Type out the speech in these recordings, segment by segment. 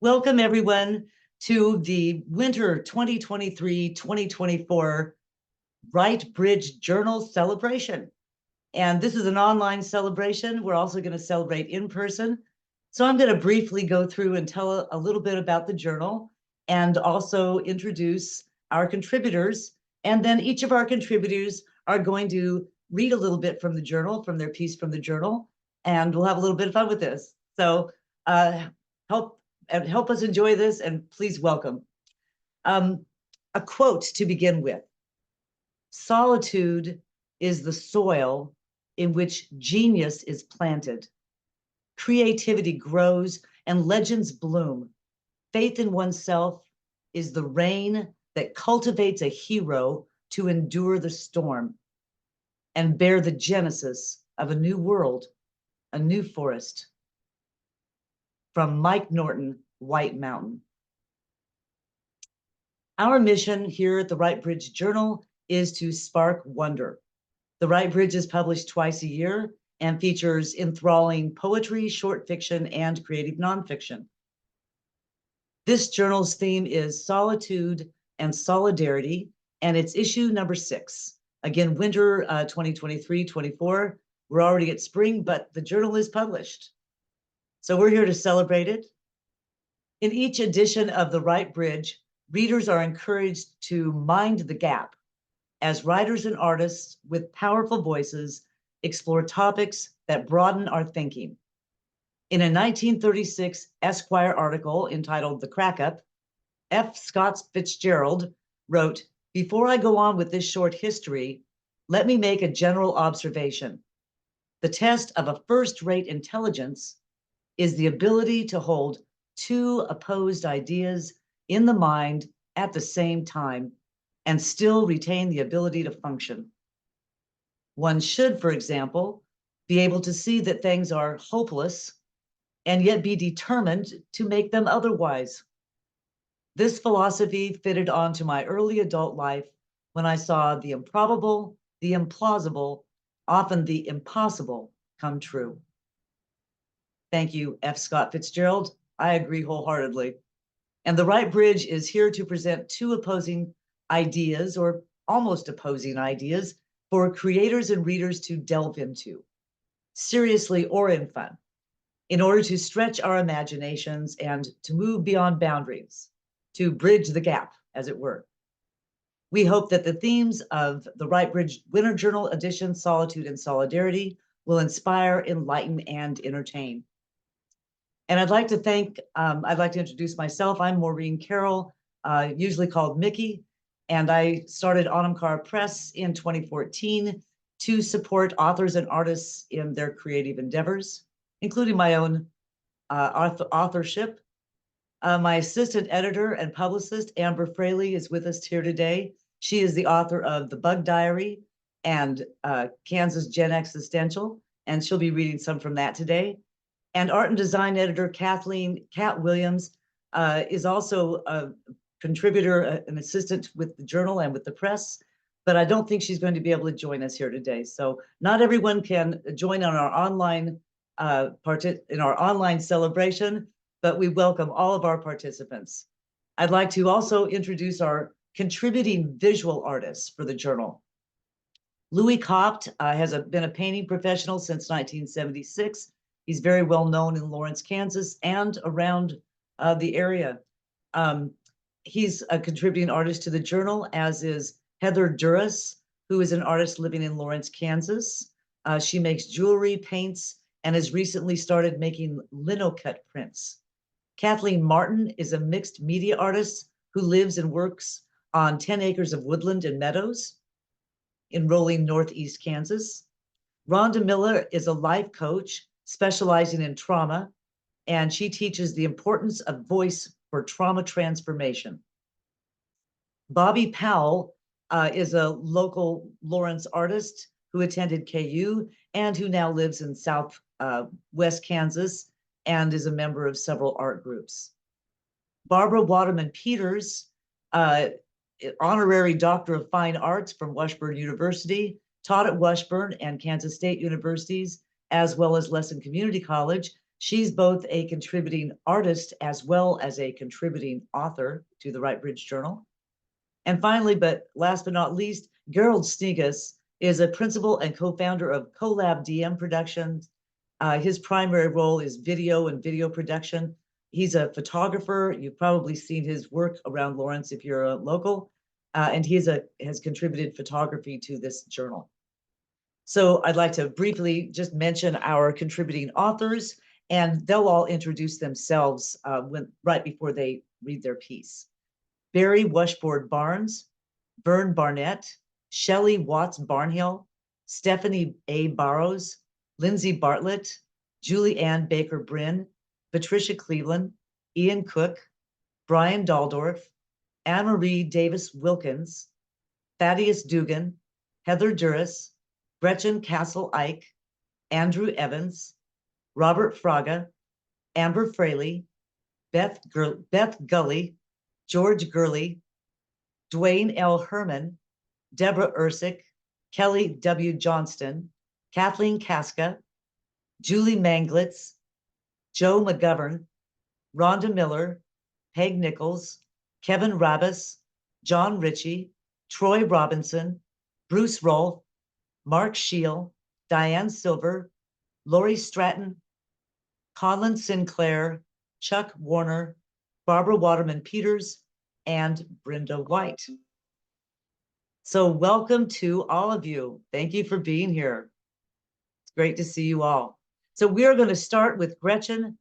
Welcome everyone to the winter 2023-2024 Wright Bridge Journal celebration. And this is an online celebration. We're also going to celebrate in person. So I'm going to briefly go through and tell a little bit about the journal and also introduce our contributors. And then each of our contributors are going to read a little bit from the journal, from their piece from the journal, and we'll have a little bit of fun with this. So help us enjoy this, and please welcome. A quote to begin with. Solitude is the soil in which genius is planted. Creativity grows and legends bloom. Faith in oneself is the rain that cultivates a hero to endure the storm and bear the genesis of a new world, a new forest. From Mike Norton, White Mountain. Our mission here at the Wright Bridge Journal is to spark wonder. The Wright Bridge is published twice a year and features enthralling poetry, short fiction, and creative nonfiction. This journal's theme is solitude and solidarity, and it's issue number 6. Again, winter 2023-24. We're already at spring, but the journal is published. So we're here to celebrate it. In each edition of the Wright Bridge, readers are encouraged to mind the gap as writers and artists with powerful voices explore topics that broaden our thinking. In a 1936 Esquire article entitled The Crack-Up, F. Scott Fitzgerald wrote, "Before I go on with this short history, let me make a general observation. The test of a first-rate intelligence is the ability to hold two opposed ideas in the mind at the same time and still retain the ability to function. One should, for example, be able to see that things are hopeless and yet be determined to make them otherwise. This philosophy fitted onto my early adult life when I saw the improbable, the implausible, often the impossible come true." Thank you, F. Scott Fitzgerald. I agree wholeheartedly. And the Wright Bridge is here to present two opposing ideas, or almost opposing ideas, for creators and readers to delve into, seriously or in fun, in order to stretch our imaginations and to move beyond boundaries, to bridge the gap, as it were. We hope that the themes of the Wright Bridge Winter Journal edition, Solitude and Solidarity, will inspire, enlighten, and entertain. And I'd like to introduce myself. I'm Maureen Carroll, usually called Mickey, and I started Onamkar Press in 2014 to support authors and artists in their creative endeavors, including my own authorship. My assistant editor and publicist, Amber Fraley, is with us here today. She is the author of The Bug Diary and Kansas Gen Existential, and she'll be reading some from that today. And art and design editor Kathleen Williams is also a contributor, an assistant with the journal and with the press, but I don't think she's going to be able to join us here today. So not everyone can join on our online online celebration, but we welcome all of our participants. I'd like to also introduce our contributing visual artists for the journal. Louis Copt has been a painting professional since 1976. He's very well known in Lawrence, Kansas, and around the area. He's a contributing artist to the journal, as is Heather Duris, who is an artist living in Lawrence, Kansas. She makes jewelry, paints, and has recently started making linocut prints. Kathleen Martin is a mixed media artist who lives and works on 10 acres of woodland and meadows in rolling northeast Kansas. Ronda Miller is a life coach specializing in trauma, and she teaches the importance of voice for trauma transformation. Bobby Powell is a local Lawrence artist who attended KU and who now lives in West Kansas and is a member of several art groups. Barbara Waterman Peters, honorary Doctor of Fine Arts from Washburn University, taught at Washburn and Kansas State Universities, as well as Lesson Community College. She's both a contributing artist as well as a contributing author to the Right Bridge Journal. And finally, but last but not least, Gerald Snegas is a principal and co-founder of Collab DM Productions. His primary role is video and video production. He's a photographer. You've probably seen his work around Lawrence if you're a local, and he has contributed photography to this journal. So I'd like to briefly just mention our contributing authors, and they'll all introduce themselves right before they read their piece. Barry Washboard Barnes, Vern Barnet, Shelley Watts Barnhill, Stephanie A. Barrows, Lindsey Bartlett, Julie Ann Baker Brin, Patricia Cleveland, Ian Cook, Brian Daldorph, Anamarie Davis-Wilkins, Thaddeus Dugan, Heather Duris, Gretchen Cassel Eick, Andrew Evans, Robert Fraga, Amber Fraley, Beth Gulley, George Gurley, Duane L. Herrmann, Deborah Irsik, Kelly W. Johnston, Kathleen Kaska, Julie Manglitz, Joe McGovern, Ronda Miller, Peg Nichols, Kevin Rabbis, John Ritchie, Troy Robinson, Bruce Rolfe, Mark Scheel, Diane Silver, Lori Stratton, Connlyn Synclair, Chuck Warner, Barbara Waterman Peters, and Brenda White. So welcome to all of you. Thank you for being here. It's great to see you all. So we're going to start with Gretchen.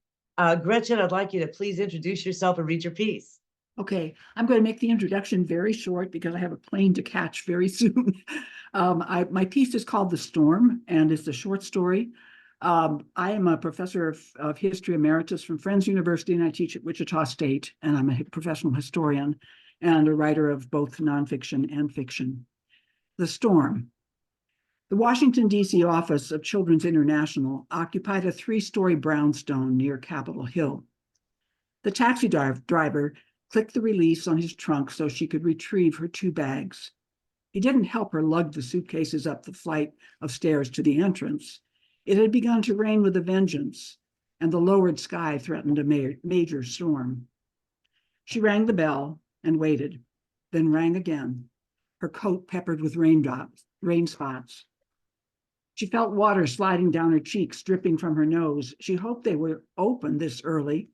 Gretchen, I'd like you to please introduce yourself and read your piece. Okay, I'm going to make the introduction very short because I have a plane to catch very soon. My piece is called The Storm, and it's a short story. I am a professor of history emeritus from Friends University, and I teach at Wichita State, and I'm a professional historian and a writer of both nonfiction and fiction. The Storm. The Washington, D.C. office of Children's International occupied a 3-story brownstone near Capitol Hill. The taxi driver clicked the release on his trunk so she could retrieve her 2 bags. He didn't help her lug the suitcases up the flight of stairs to the entrance. It had begun to rain with a vengeance, and the lowered sky threatened a major storm. She rang the bell and waited, then rang again, her coat peppered with rain spots. She felt water sliding down her cheeks, dripping from her nose. She hoped they were open this early.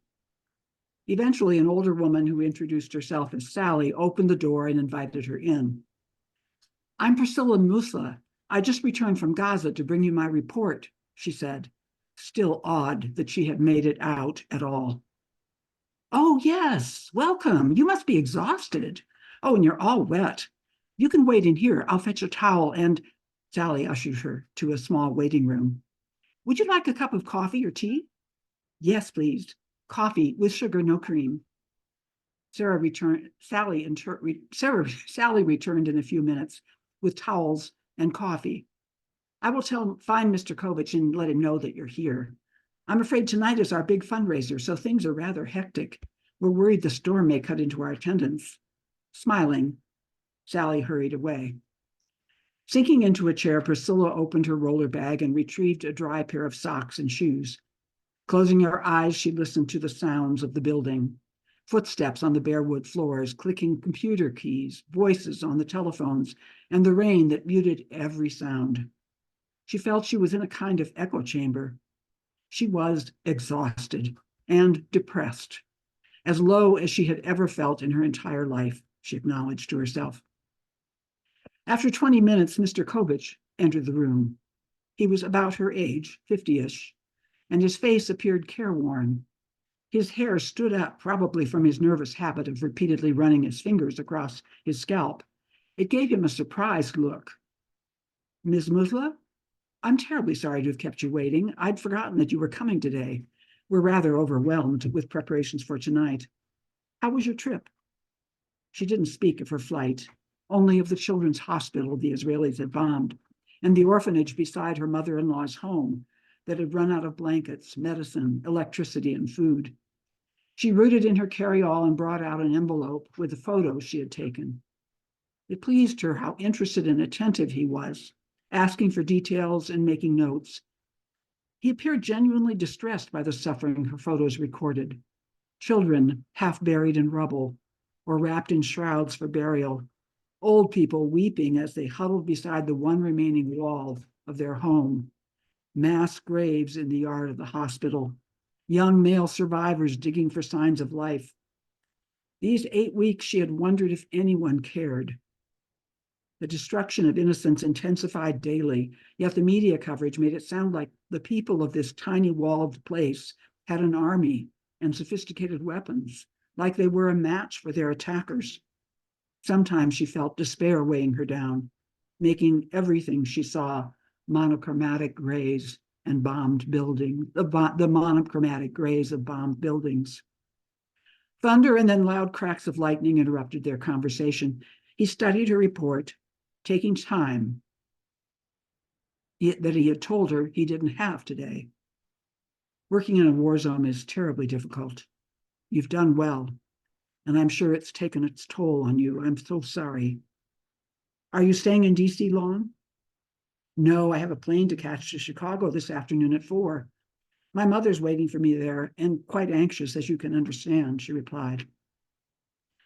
Eventually, an older woman who introduced herself as Sally opened the door and invited her in. "I'm Priscilla Musla. I just returned from Gaza to bring you my report," she said, still awed that she had made it out at all. "Oh, yes, welcome. You must be exhausted. Oh, and you're all wet. You can wait in here. I'll fetch a towel," and Sally ushered her to a small waiting room. "Would you like a cup of coffee or tea?" "Yes, please. Coffee with sugar, no cream." Sally returned in a few minutes with towels and coffee. "I will find Mr. Kovich and let him know that you're here. I'm afraid tonight is our big fundraiser, so things are rather hectic. We're worried the storm may cut into our attendance." Smiling, Sally hurried away. Sinking into a chair, Priscilla opened her roller bag and retrieved a dry pair of socks and shoes. Closing her eyes, she listened to the sounds of the building. Footsteps on the bare wood floors, clicking computer keys, voices on the telephones, and the rain that muted every sound. She felt she was in a kind of echo chamber. She was exhausted and depressed, as low as she had ever felt in her entire life, she acknowledged to herself. After 20 minutes, Mr. Kovich entered the room. He was about her age, 50-ish, and his face appeared careworn. His hair stood up, probably from his nervous habit of repeatedly running his fingers across his scalp. It gave him a surprised look. "Ms. Musla? I'm terribly sorry to have kept you waiting. I'd forgotten that you were coming today. We're rather overwhelmed with preparations for tonight. How was your trip?" She didn't speak of her flight, only of the children's hospital the Israelis had bombed, and the orphanage beside her mother-in-law's home that had run out of blankets, medicine, electricity, and food. She rooted in her carry-all and brought out an envelope with the photos she had taken. It pleased her how interested and attentive he was, asking for details and making notes. He appeared genuinely distressed by the suffering her photos recorded. Children half buried in rubble or wrapped in shrouds for burial. Old people weeping as they huddled beside the one remaining wall of their home. Mass graves in the yard of the hospital. Young male survivors digging for signs of life. These 8 weeks, she had wondered if anyone cared. The destruction of innocence intensified daily, yet the media coverage made it sound like the people of this tiny walled place had an army and sophisticated weapons, like they were a match for their attackers. Sometimes she felt despair weighing her down, making everything she saw monochromatic grays and bombed buildings, the monochromatic grays of bombed buildings. Thunder and then loud cracks of lightning interrupted their conversation. He studied her report, taking time that he had told her he didn't have today. Working in a war zone is terribly difficult. You've done well, and I'm sure it's taken its toll on you. I'm so sorry. Are you staying in DC long? No, I have a plane to catch to Chicago this afternoon at 4. My mother's waiting for me there and quite anxious, as you can understand, she replied.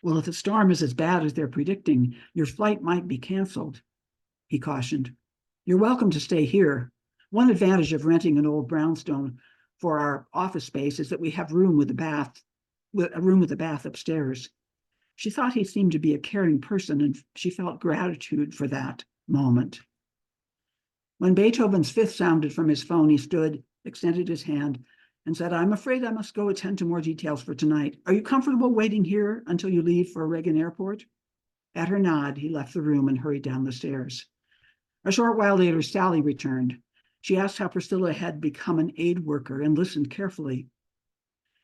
Well, if the storm is as bad as they're predicting, your flight might be canceled, he cautioned. You're welcome to stay here. One advantage of renting an old brownstone for our office space is that we have a room with a bath upstairs. She thought he seemed to be a caring person, and she felt gratitude for that moment. When Beethoven's Fifth sounded from his phone, he stood, extended his hand, and said, I'm afraid I must go attend to more details for tonight. Are you comfortable waiting here until you leave for Reagan Airport? At her nod, he left the room and hurried down the stairs. A short while later, Sally returned. She asked how Priscilla had become an aid worker and listened carefully.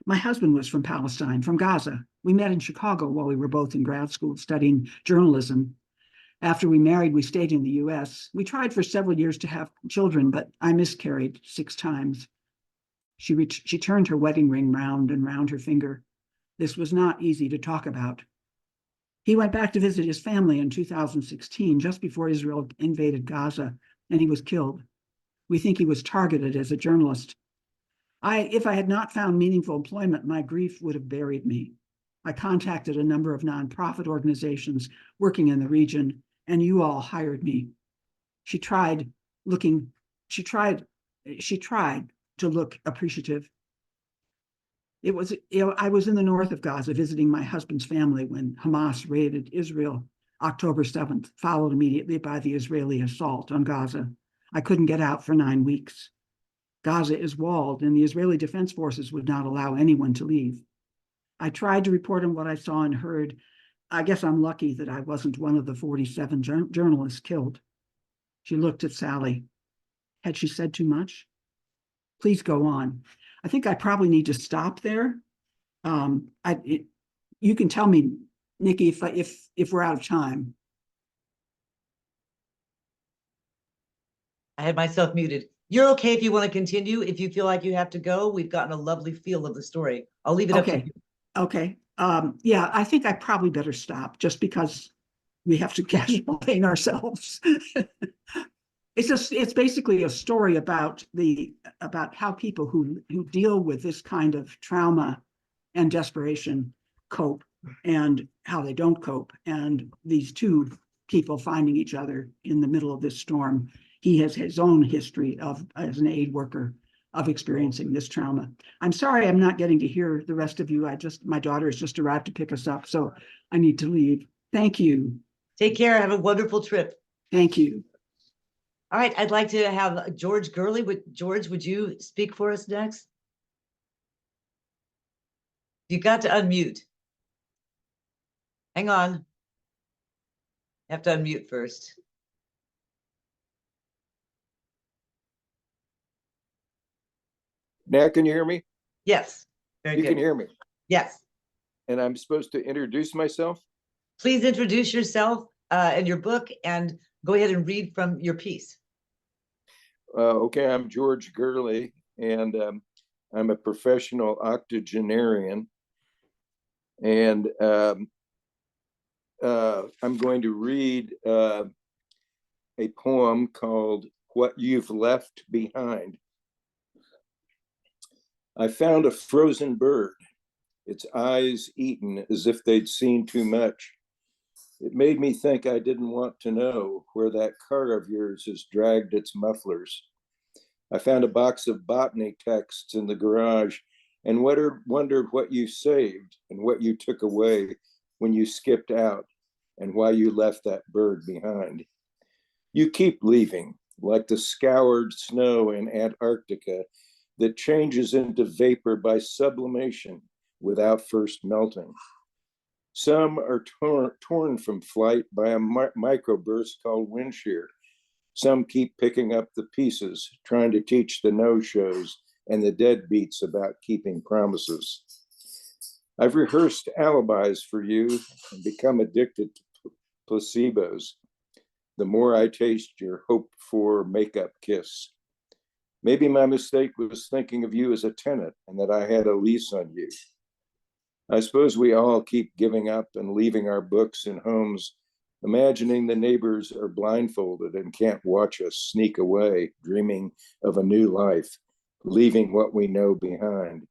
My husband was from Palestine, from Gaza. We met in Chicago while we were both in grad school studying journalism. After we married, we stayed in the US. We tried for several years to have children, but I miscarried 6 times. She turned her wedding ring round and round her finger. This was not easy to talk about. He went back to visit his family in 2016, just before Israel invaded Gaza, and he was killed. We think he was targeted as a journalist. If I had not found meaningful employment, my grief would have buried me. I contacted a number of nonprofit organizations working in the region, and you all hired me. She tried to look appreciative. I was in the north of Gaza visiting my husband's family when Hamas raided Israel October 7th, followed immediately by the Israeli assault on Gaza. I couldn't get out for 9 weeks. Gaza is walled, and the Israeli Defense Forces would not allow anyone to leave. I tried to report on what I saw and heard. I guess I'm lucky that I wasn't one of the 47 journalists killed. She looked at Sally. Had she said too much? Please go on. I think I probably need to stop there. You can tell me, Nikki, if we're out of time. I had myself muted. You're okay if you want to continue. If you feel like you have to go, we've gotten a lovely feel of the story. I'll leave it up to you. Okay. Yeah, I think I probably better stop just because we have to casually ourselves. It's basically a story about how people who deal with this kind of trauma and desperation cope and how they don't cope. And these two people finding each other in the middle of this storm. He has his own history as an aid worker of experiencing this trauma. I'm sorry I'm not getting to hear the rest of you. My daughter has just arrived to pick us up, so I need to leave. Thank you. Take care. Have a wonderful trip. Thank you. All right, I'd like to have George Gurley. George, would you speak for us next? You got to unmute. Hang on. You have to unmute first. Now, can you hear me? Yes. Very You good. can hear me. Yes. And I'm supposed to introduce myself? Please introduce yourself and your book and go ahead and read from your piece. Okay, I'm George Gurley, and I'm a professional octogenarian. And I'm going to read a poem called What You've Left Behind. I found a frozen bird, its eyes eaten as if they'd seen too much. It made me think I didn't want to know where that car of yours has dragged its mufflers. I found a box of botany texts in the garage and wondered what you saved and what you took away when you skipped out and why you left that bird behind. You keep leaving, like the scoured snow in Antarctica that changes into vapor by sublimation without first melting. Some are torn from flight by a microburst called wind shear. Some keep picking up the pieces, trying to teach the no-shows and the deadbeats about keeping promises. I've rehearsed alibis for you and become addicted to placebos. The more I taste your hoped-for makeup kiss. Maybe my mistake was thinking of you as a tenant and that I had a lease on you. I suppose we all keep giving up and leaving our books in homes, imagining the neighbors are blindfolded and can't watch us sneak away, dreaming of a new life, leaving what we know behind.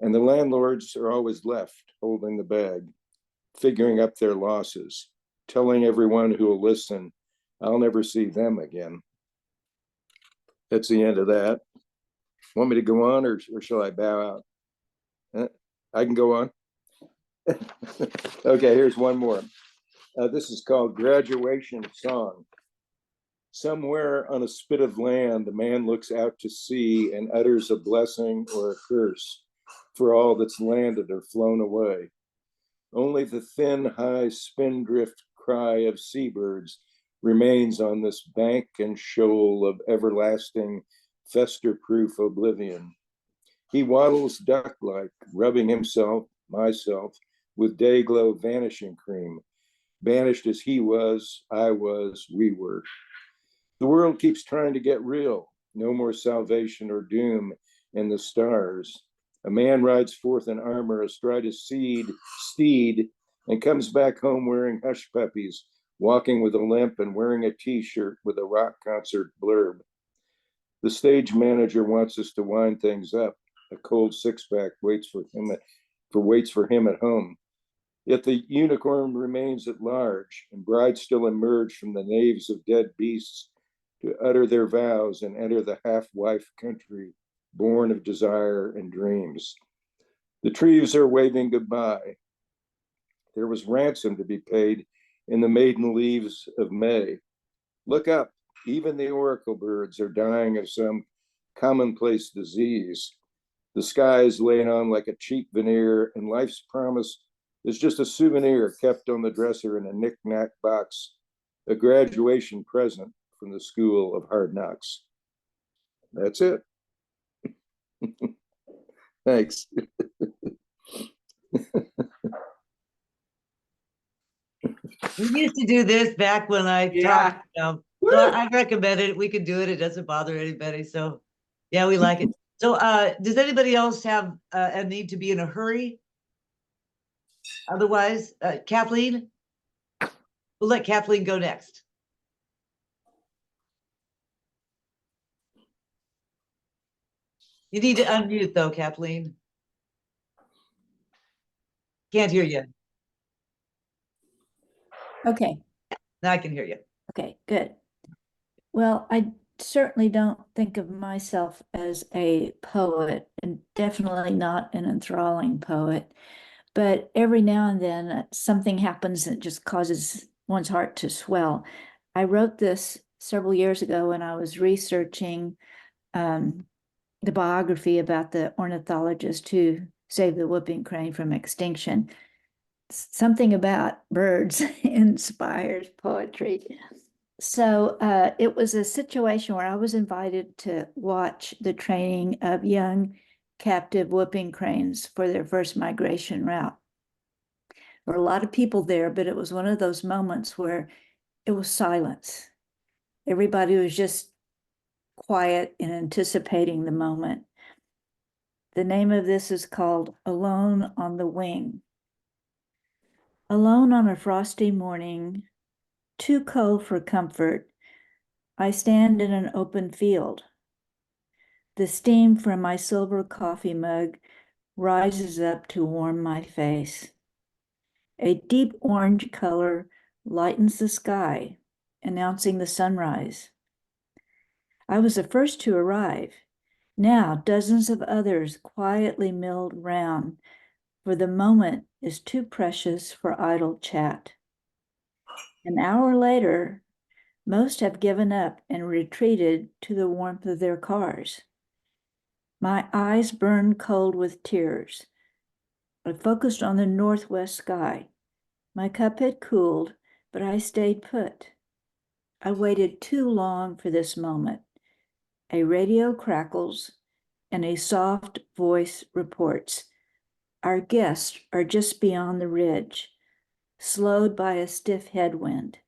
And the landlords are always left holding the bag, figuring up their losses, telling everyone who will listen, I'll never see them again. That's the end of that. Want me to go on or shall I bow out? I can go on. Okay, here's one more. This is called Graduation Song. Somewhere on a spit of land, a man looks out to sea and utters a blessing or a curse for all that's landed or flown away. Only the thin, high spindrift cry of seabirds remains on this bank and shoal of everlasting, fester-proof oblivion. He waddles duck-like, rubbing himself, myself, with day-glow vanishing cream, banished as he was, I was, we were. The world keeps trying to get real, no more salvation or doom in the stars. A man rides forth in armor astride a steed and comes back home wearing hush puppies, walking with a limp and wearing a t-shirt with a rock concert blurb. The stage manager wants us to wind things up. A cold six-pack waits for him at home. Yet the unicorn remains at large, and brides still emerge from the naves of dead beasts to utter their vows and enter the half-wife country, born of desire and dreams. The trees are waving goodbye. There was ransom to be paid in the maiden leaves of May. Look up, even the oracle birds are dying of some commonplace disease. The sky is laying on like a cheap veneer, and life's promise is just a souvenir kept on the dresser in a knick-knack box, a graduation present from the School of Hard Knocks. That's it. Thanks. We used to do this back when I talked. So I recommend it. We could do it. It doesn't bother anybody. So yeah, we like it. So does anybody else have a need to be in a hurry? Otherwise, Kathleen, we'll let Kathleen go next. You need to unmute though, Kathleen. Can't hear you. Okay. Now I can hear you. Okay, good. Well, I certainly don't think of myself as a poet, and definitely not an enthralling poet. But every now and then something happens that just causes one's heart to swell. I wrote this several years ago when I was researching the biography about the ornithologist who saved the whooping crane from extinction. Something about birds inspires poetry. So it was a situation where I was invited to watch the training of young captive whooping cranes for their first migration route. There were a lot of people there, but it was one of those moments where it was silence. Everybody was just quiet and anticipating the moment. The name of this is called Alone on the Wing. Alone on a frosty morning, too cold for comfort, I stand in an open field. The steam from my silver coffee mug rises up to warm my face. A deep orange color lightens the sky, announcing the sunrise. I was the first to arrive. Now dozens of others quietly milled round, for the moment is too precious for idle chat. An hour later, most have given up and retreated to the warmth of their cars. My eyes burned cold with tears. I focused on the northwest sky. My cup had cooled, but I stayed put. I waited too long for this moment. A radio crackles and a soft voice reports, "Our guests are just beyond the ridge, slowed by a stiff headwind."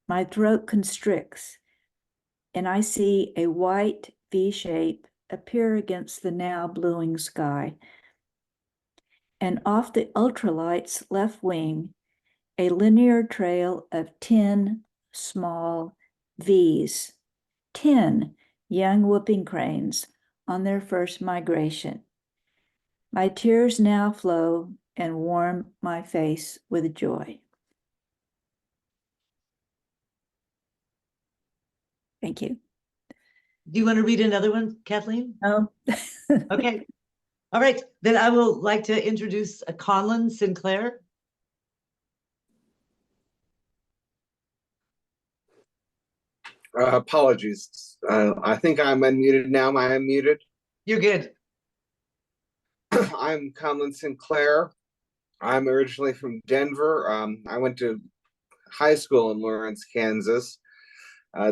My throat constricts, and I see a white V shape appear against the now bluing sky. And off the ultralight's left wing, a linear trail of 10 small Vs, 10 young whooping cranes on their first migration. My tears now flow and warm my face with joy. Thank you. Do you want to read another one, Kathleen? Oh. Okay. All right. Then I will like to introduce Connlyn Synclair. Apologies. I think I'm unmuted now. Am I unmuted? You're good. I'm Connlyn Synclair. I'm originally from Denver. I went to high school in Lawrence, Kansas,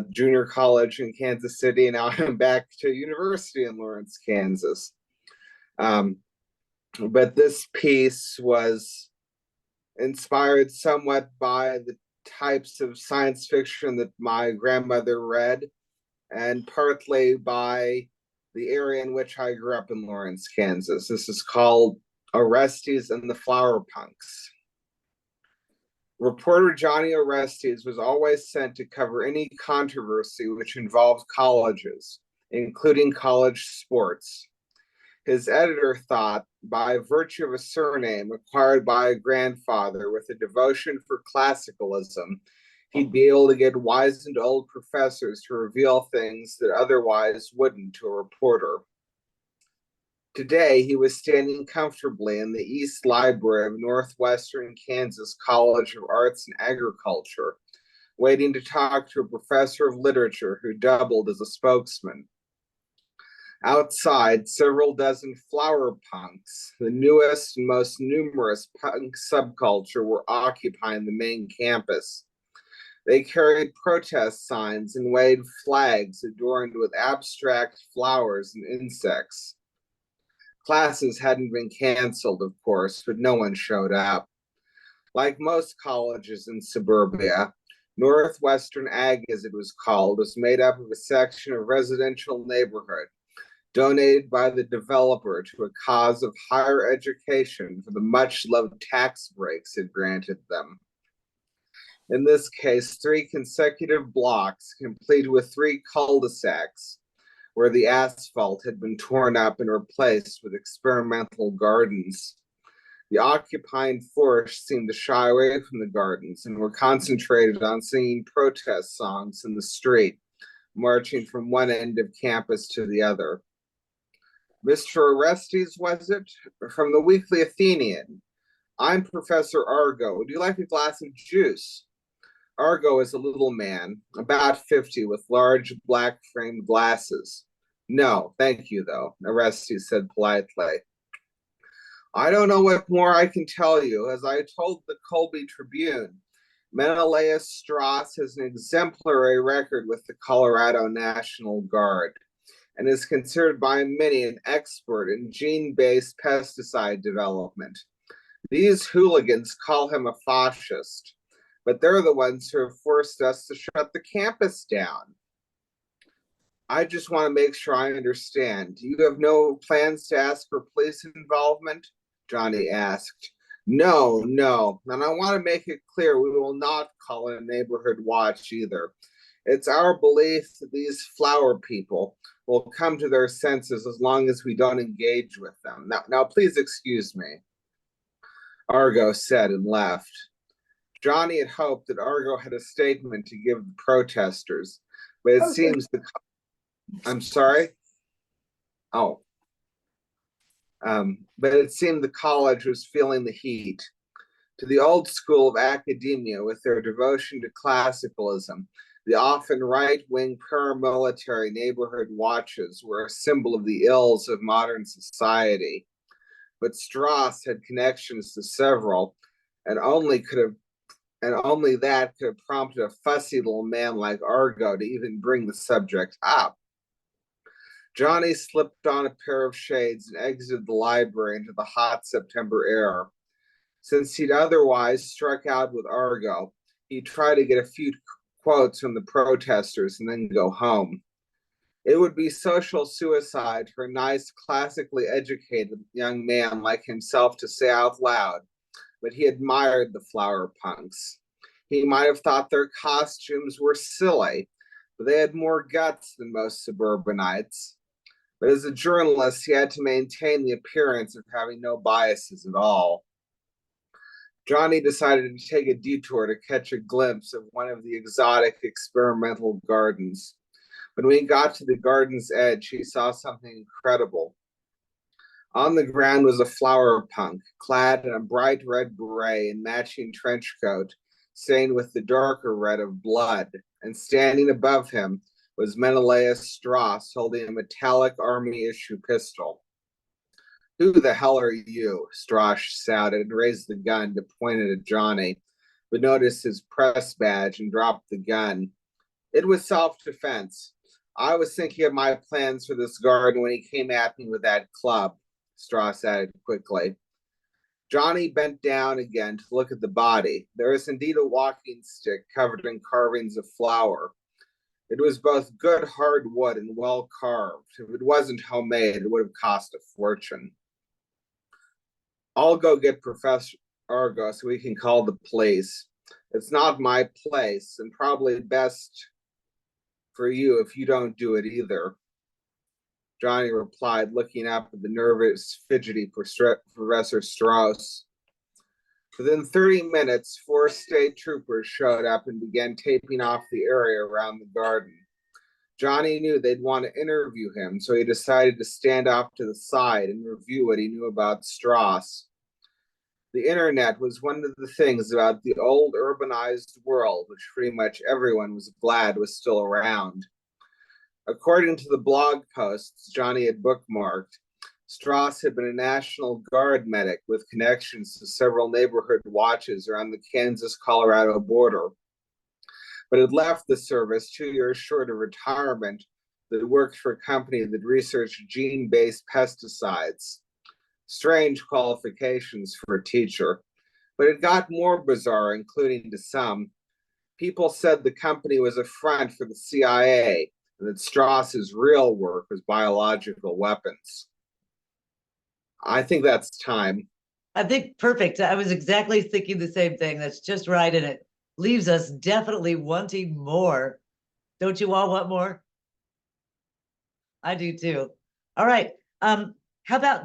junior college in Kansas City, and now I'm back to university in Lawrence, Kansas. But this piece was inspired somewhat by the types of science fiction that my grandmother read, and partly by the area in which I grew up in Lawrence, Kansas. This is called Orestes and the Flower Punks. Reporter Johnny Orestes was always sent to cover any controversy which involved colleges, including college sports. His editor thought, by virtue of a surname acquired by a grandfather with a devotion for classicalism, he'd be able to get wizened old professors to reveal things that otherwise wouldn't to a reporter. Today, he was standing comfortably in the East Library of Northwestern Kansas College of Arts and Agriculture, waiting to talk to a professor of literature who doubled as a spokesman. Outside, several dozen flower punks, the newest and most numerous punk subculture, were occupying the main campus. They carried protest signs and waved flags adorned with abstract flowers and insects. Classes hadn't been canceled, of course, but no one showed up. Like most colleges in suburbia, Northwestern Ag, as it was called, was made up of a section of residential neighborhood donated by the developer to a cause of higher education for the much-loved tax breaks it granted them. In this case, 3 consecutive blocks, complete with 3 cul-de-sacs, where the asphalt had been torn up and replaced with experimental gardens. The occupying force seemed to shy away from the gardens and were concentrated on singing protest songs in the street, marching from one end of campus to the other. Mr. Orestes, was it? From the Weekly Athenian. I'm Professor Argo. Would you like a glass of juice? Argo is a little man, about 50, with large black-framed glasses. No, thank you, though, Orestes said politely. I don't know what more I can tell you. As I told the Colby Tribune, Menelaus Strauss has an exemplary record with the Colorado National Guard and is considered by many an expert in gene-based pesticide development. These hooligans call him a fascist, but they're the ones who have forced us to shut the campus down. I just want to make sure I understand. You have no plans to ask for police involvement? Johnny asked. No. And I want to make it clear we will not call in a neighborhood watch either. It's our belief that these flower people will come to their senses as long as we don't engage with them. Now please excuse me, Argo said and left. Johnny had hoped that Argo had a statement to give the protesters, but it seems the... I'm sorry? Oh. But it seemed the college was feeling the heat. To the old school of academia, with their devotion to classicalism, the often right-wing paramilitary neighborhood watches were a symbol of the ills of modern society. But Strauss had connections to several, and only that could have prompted a fussy little man like Argo to even bring the subject up. Johnny slipped on a pair of shades and exited the library into the hot September air. Since he'd otherwise struck out with Argo, he'd try to get a few quotes from the protesters and then go home. It would be social suicide for a nice, classically educated young man like himself to say out loud, but he admired the flower punks. He might have thought their costumes were silly, but they had more guts than most suburbanites. But as a journalist, he had to maintain the appearance of having no biases at all. Johnny decided to take a detour to catch a glimpse of one of the exotic experimental gardens. But when he got to the garden's edge, he saw something incredible. On the ground was a flower punk, clad in a bright red beret and matching trench coat, stained with the darker red of blood, and standing above him was Menelaus Strauss holding a metallic army-issue pistol. "Who the hell are you?" Strauss shouted and raised the gun to point it at Johnny, but noticed his press badge and dropped the gun. "It was self-defense. I was thinking of my plans for this garden when he came at me with that club," Strauss added quickly. Johnny bent down again to look at the body. There is indeed a walking stick covered in carvings of flower. It was both good hard wood and well carved. If it wasn't homemade, it would have cost a fortune. "I'll go get Professor Argo so we can call the police. It's not my place, and probably best for you if you don't do it either," Johnny replied, looking up at the nervous, fidgety Professor Strauss. Within 30 minutes, 4 state troopers showed up and began taping off the area around the garden. Johnny knew they'd want to interview him, so he decided to stand off to the side and review what he knew about Strauss. The internet was one of the things about the old urbanized world which pretty much everyone was glad was still around. According to the blog posts Johnny had bookmarked, Strauss had been a National Guard medic with connections to several neighborhood watches around the Kansas-Colorado border, but had left the service 2 years short of retirement that worked for a company that researched gene-based pesticides. Strange qualifications for a teacher, but it got more bizarre, including to some. People said the company was a front for the CIA, and that Strauss's real work was biological weapons. I think that's time. I think perfect. I was exactly thinking the same thing. That's just right. And it leaves us definitely wanting more. Don't you all want more? I do too. All right. How about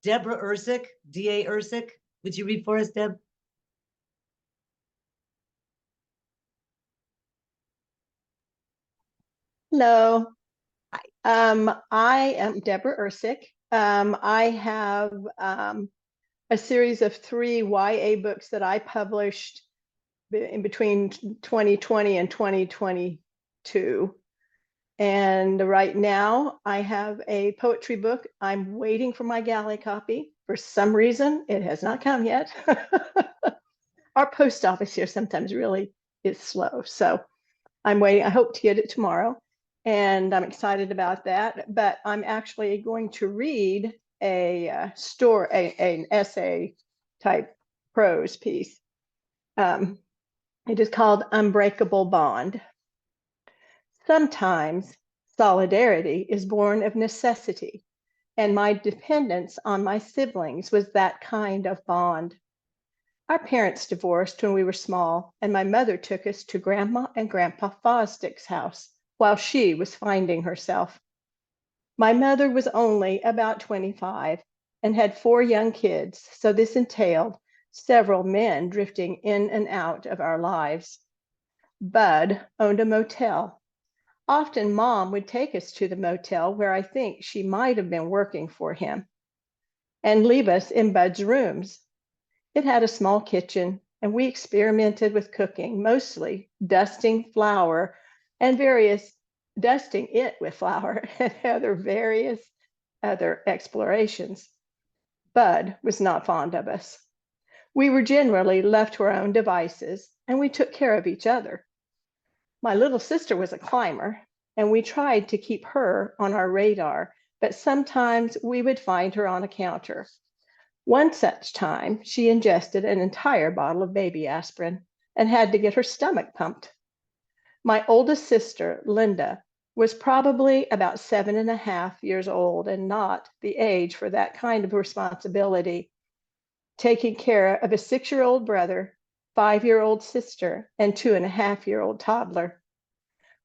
Deborah Irsik, DA Irsik? Would you read for us, Deb? Hello. I am Deborah Irsik. I have a series of 3 YA books that I published in between 2020 and 2022. And right now I have a poetry book. I'm waiting for my galley copy. For some reason, it has not come yet. Our post office here sometimes really is slow. So I'm waiting. I hope to get it tomorrow. And I'm excited about that. But I'm actually going to read an essay type prose piece. It is called Unbreakable Bond. Sometimes solidarity is born of necessity, and my dependence on my siblings was that kind of bond. Our parents divorced when we were small, and my mother took us to Grandma and Grandpa Fosdick's house while she was finding herself. My mother was only about 25 and had 4 young kids, so this entailed several men drifting in and out of our lives. Bud owned a motel. Often Mom would take us to the motel where I think she might have been working for him and leave us in Bud's rooms. It had a small kitchen, and we experimented with cooking, mostly dusting it with flour and various other explorations. Bud was not fond of us. We were generally left to our own devices, and we took care of each other. My little sister was a climber, and we tried to keep her on our radar, but sometimes we would find her on a counter. One such time, she ingested an entire bottle of baby aspirin and had to get her stomach pumped. My oldest sister, Linda, was probably about 7.5 years old and not the age for that kind of responsibility, taking care of a 6-year-old brother, 5-year-old sister, and 2.5-year-old toddler.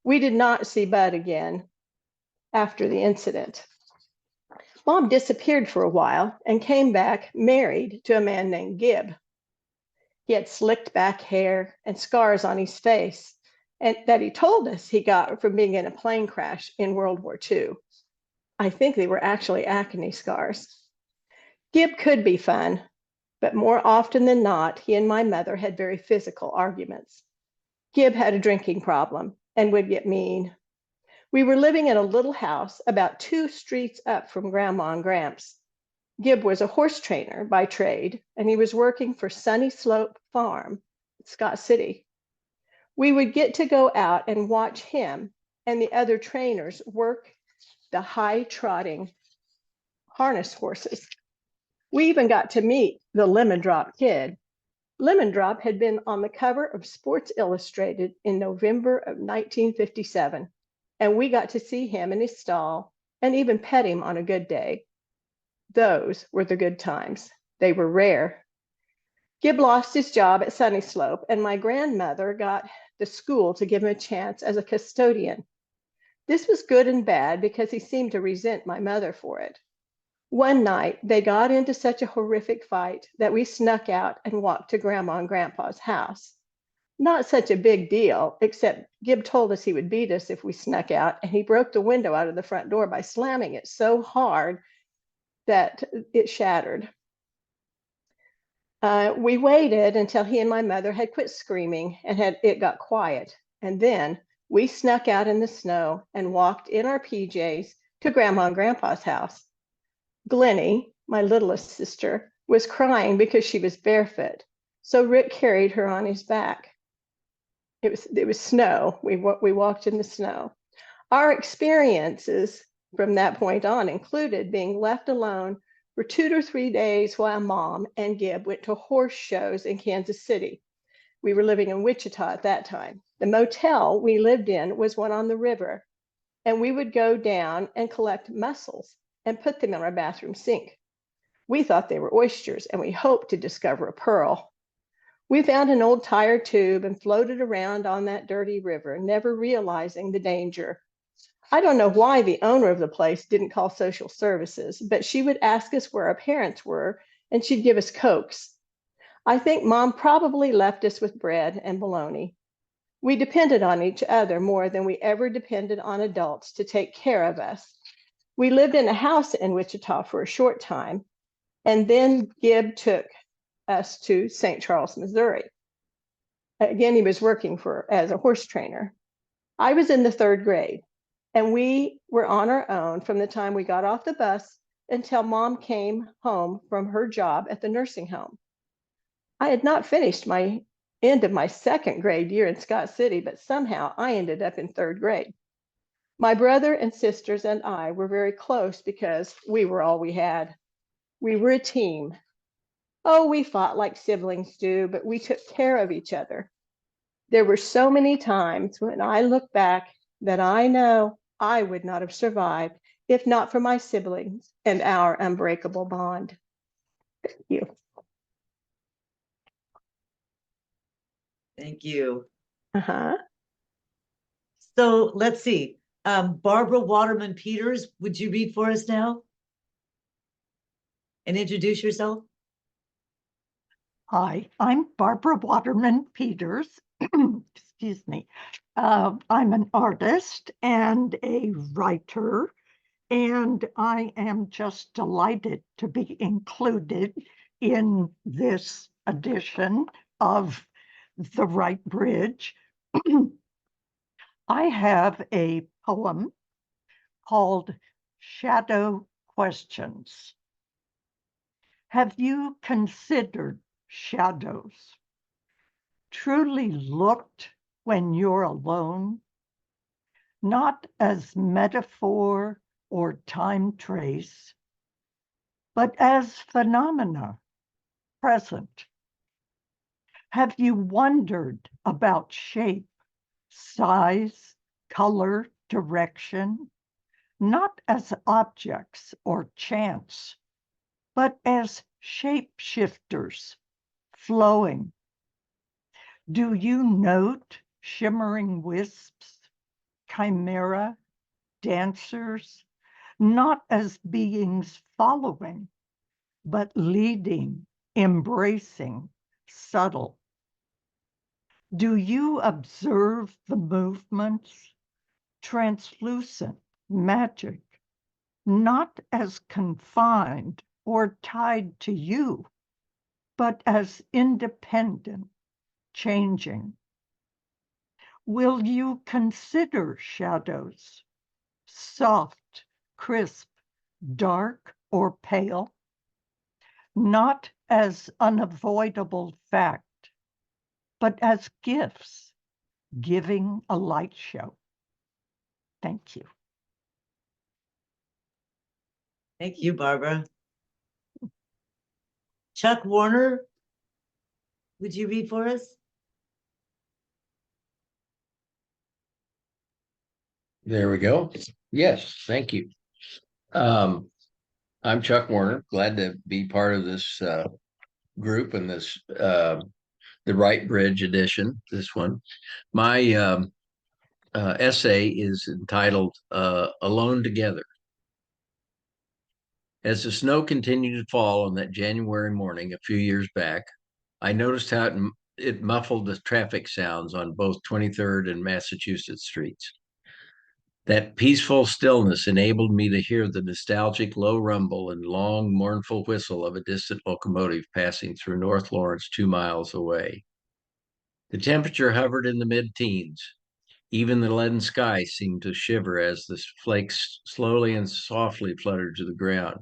We did not see Bud again after the incident. Mom disappeared for a while and came back married to a man named Gibb. He had slicked back hair and scars on his face, and that he told us he got from being in a plane crash in World War II. I think they were actually acne scars. Gibb could be fun, but more often than not, he and my mother had very physical arguments. Gibb had a drinking problem and would get mean. We were living in a little house about 2 streets up from Grandma and Gramps. Gibb was a horse trainer by trade, and he was working for Sunny Slope Farm, Scott City. We would get to go out and watch him and the other trainers work the high-trotting harness horses. We even got to meet the Lemon Drop Kid. Lemon Drop had been on the cover of Sports Illustrated in November of 1957, and we got to see him in his stall and even pet him on a good day. Those were the good times. They were rare. Gibb lost his job at Sunny Slope, and my grandmother got the school to give him a chance as a custodian. This was good and bad because he seemed to resent my mother for it. One night, they got into such a horrific fight that we snuck out and walked to Grandma and Grandpa's house. Not such a big deal, except Gibb told us he would beat us if we snuck out, and he broke the window out of the front door by slamming it so hard that it shattered. We waited until he and my mother had quit screaming and it got quiet. And then we snuck out in the snow and walked in our PJs to Grandma and Grandpa's house. Glennie, my littlest sister, was crying because she was barefoot. So Rick carried her on his back. It was snow. We walked in the snow. Our experiences from that point on included being left alone for 2 to 3 days while Mom and Gibb went to horse shows in Kansas City. We were living in Wichita at that time. The motel we lived in was one on the river, and we would go down and collect mussels and put them in our bathroom sink. We thought they were oysters, and we hoped to discover a pearl. We found an old tire tube and floated around on that dirty river, never realizing the danger. I don't know why the owner of the place didn't call social services, but she would ask us where our parents were, and she'd give us Cokes. I think Mom probably left us with bread and bologna. We depended on each other more than we ever depended on adults to take care of us. We lived in a house in Wichita for a short time, and then Gibb took us to St. Charles, Missouri. Again, he was working as a horse trainer. I was in the 3rd grade. And we were on our own from the time we got off the bus until Mom came home from her job at the nursing home. I had not finished my end of my 2nd grade year in Scott City, but somehow I ended up in 3rd grade. My brother and sisters and I were very close because we were all we had. We were a team. Oh, we fought like siblings do, but we took care of each other. There were so many times when I look back that I know I would not have survived if not for my siblings and our unbreakable bond. Thank you. Thank you. Uh-huh. So let's see. Barbara Waterman Peters, would you read for us now? And introduce yourself? Hi, I'm Barbara Waterman Peters. Excuse me. I'm an artist and a writer, and I am just delighted to be included in this edition of The Right Bridge. I have a poem called Shadow Questions. Have you considered shadows? Truly looked when you're alone, not as metaphor or time trace, but as phenomena present? Have you wondered about shape, size, color, direction, not as objects or chance, but as shapeshifters flowing? Do you note shimmering wisps, chimera, dancers, not as beings following, but leading, embracing, subtle? Do you observe the movements, translucent, magic, not as confined or tied to you, but as independent, changing? Will you consider shadows, soft, crisp, dark, or pale, not as unavoidable fact, but as gifts, giving a light show? Thank you. Thank you, Barbara. Chuck Warner, would you read for us? There we go. Yes, thank you. I'm Chuck Warner, glad to be part of this group and this the Right Bridge edition, this one. My essay is entitled Alone Together. As the snow continued to fall on that January morning a few years back, I noticed how it muffled the traffic sounds on both 23rd and Massachusetts streets. That peaceful stillness enabled me to hear the nostalgic low rumble and long, mournful whistle of a distant locomotive passing through North Lawrence 2 miles away. The temperature hovered in the mid-teens. Even the leaden sky seemed to shiver as the flakes slowly and softly fluttered to the ground.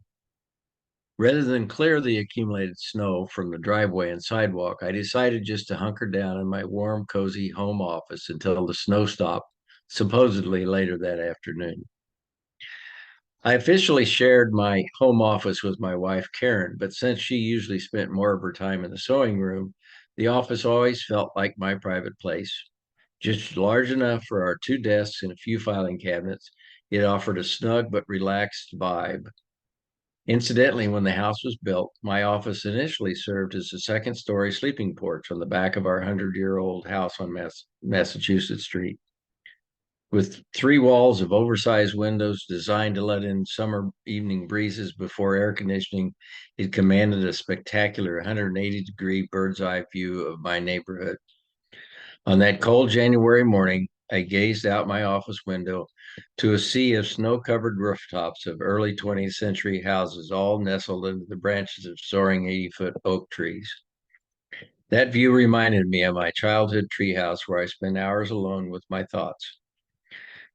Rather than clear the accumulated snow from the driveway and sidewalk, I decided just to hunker down in my warm, cozy home office until the snow stopped, supposedly later that afternoon. I officially shared my home office with my wife, Karen, but since she usually spent more of her time in the sewing room, the office always felt like my private place. Just large enough for our 2 desks and a few filing cabinets, it offered a snug but relaxed vibe. Incidentally, when the house was built, my office initially served as a second-story sleeping porch on the back of our 100-year-old house on Massachusetts Street. With 3 walls of oversized windows designed to let in summer evening breezes before air conditioning, it commanded a spectacular 180-degree bird's eye view of my neighborhood. On that cold January morning, I gazed out my office window to a sea of snow-covered rooftops of early 20th century houses, all nestled into the branches of soaring 80-foot oak trees. That view reminded me of my childhood treehouse where I spent hours alone with my thoughts.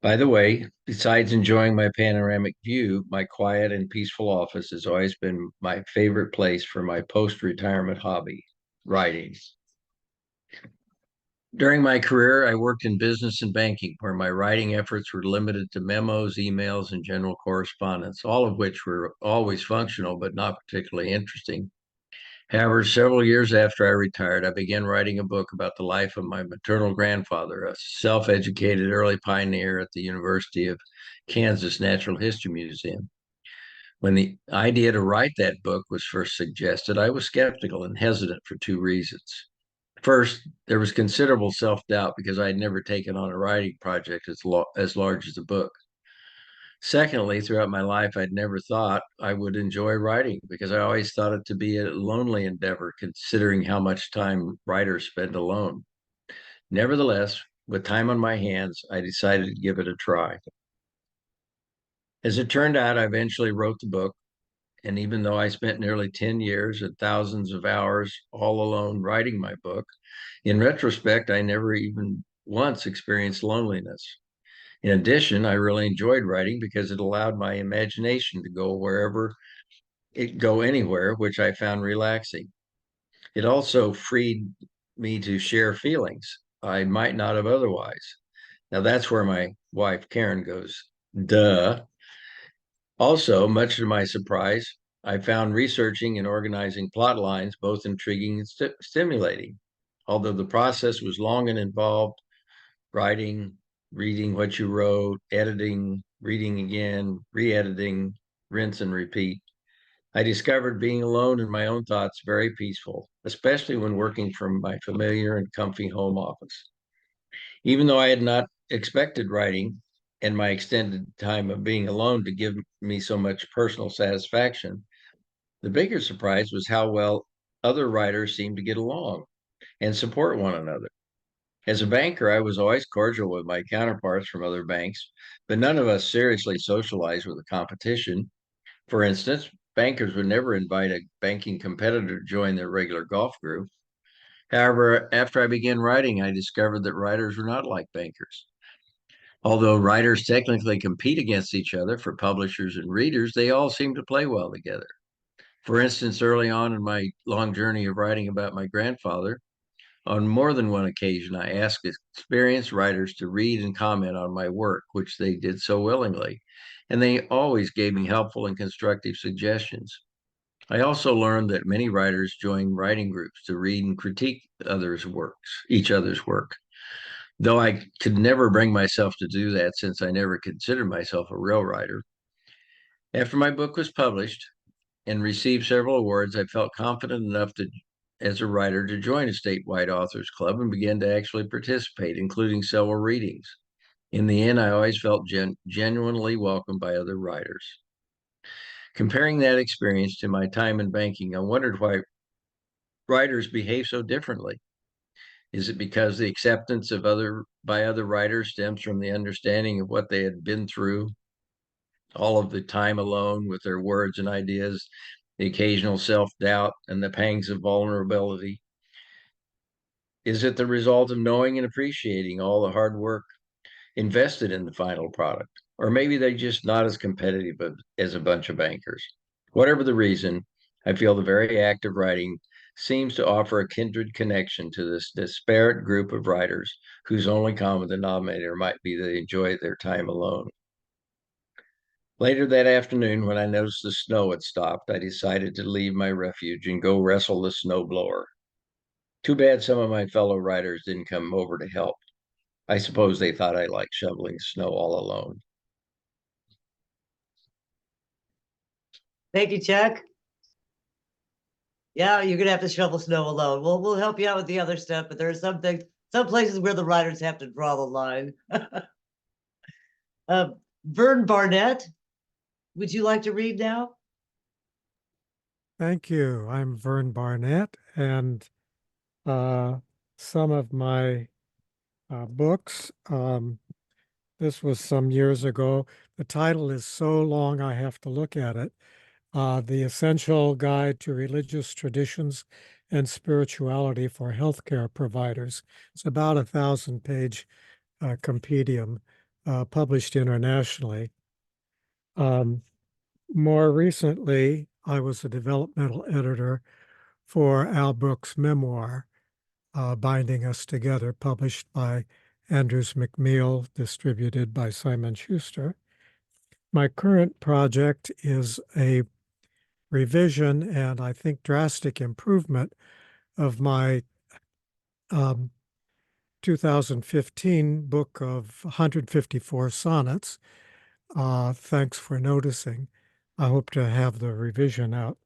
By the way, besides enjoying my panoramic view, my quiet and peaceful office has always been my favorite place for my post-retirement hobby, writing. During my career, I worked in business and banking, where my writing efforts were limited to memos, emails, and general correspondence, all of which were always functional but not particularly interesting. However, several years after I retired, I began writing a book about the life of my maternal grandfather, a self-educated early pioneer at the University of Kansas Natural History Museum. When the idea to write that book was first suggested, I was skeptical and hesitant for 2 reasons. First, there was considerable self-doubt because I had never taken on a writing project as large as a book. Secondly, throughout my life, I'd never thought I would enjoy writing because I always thought it to be a lonely endeavor, considering how much time writers spend alone. Nevertheless, with time on my hands, I decided to give it a try. As it turned out, I eventually wrote the book, and even though I spent nearly 10 years and thousands of hours all alone writing my book, in retrospect, I never even once experienced loneliness. In addition, I really enjoyed writing because it allowed my imagination to go anywhere, which I found relaxing. It also freed me to share feelings I might not have otherwise. Now that's where my wife Karen goes, duh. Also, much to my surprise, I found researching and organizing plot lines both intriguing and stimulating. Although the process was long and involved, writing, reading what you wrote, editing, reading again, re-editing, rinse and repeat, I discovered being alone in my own thoughts very peaceful, especially when working from my familiar and comfy home office. Even though I had not expected writing and my extended time of being alone to give me so much personal satisfaction, the bigger surprise was how well other writers seemed to get along and support one another. As a banker, I was always cordial with my counterparts from other banks, but none of us seriously socialized with the competition. For instance, bankers would never invite a banking competitor to join their regular golf group. However, after I began writing, I discovered that writers were not like bankers. Although writers technically compete against each other for publishers and readers, they all seem to play well together. For instance, early on in my long journey of writing about my grandfather, on more than one occasion, I asked experienced writers to read and comment on my work, which they did so willingly, and they always gave me helpful and constructive suggestions. I also learned that many writers join writing groups to read and critique each other's work. Though I could never bring myself to do that since I never considered myself a real writer. After my book was published and received several awards, I felt confident enough as a writer to join a statewide authors club and began to actually participate, including several readings. In the end, I always felt genuinely welcomed by other writers. Comparing that experience to my time in banking, I wondered why writers behave so differently. Is it because the acceptance by other writers stems from the understanding of what they had been through, all of the time alone with their words and ideas, the occasional self-doubt, and the pangs of vulnerability? Is it the result of knowing and appreciating all the hard work invested in the final product? Or maybe they're just not as competitive as a bunch of bankers. Whatever the reason, I feel the very act of writing seems to offer a kindred connection to this disparate group of writers whose only common denominator might be they enjoy their time alone. Later that afternoon, when I noticed the snow had stopped, I decided to leave my refuge and go wrestle the snowblower. Too bad some of my fellow writers didn't come over to help. I suppose they thought I liked shoveling snow all alone. Thank you, Chuck. Yeah, you're gonna have to shovel snow alone. We'll help you out with the other stuff, but there are some places where the writers have to draw the line. Vern Barnet, would you like to read now? Thank you. I'm Vern Barnet, and some of my books, this was some years ago. The title is so long I have to look at it. The Essential Guide to Religious Traditions and Spirituality for Healthcare Providers. It's about 1,000-page compendium published internationally. More recently, I was a developmental editor for Al Brooks' memoir, Binding Us Together, published by Andrews McMeel, distributed by Simon Schuster. My current project is a revision and I think drastic improvement of my 2015 book of 154 sonnets. Thanks for noticing. I hope to have the revision out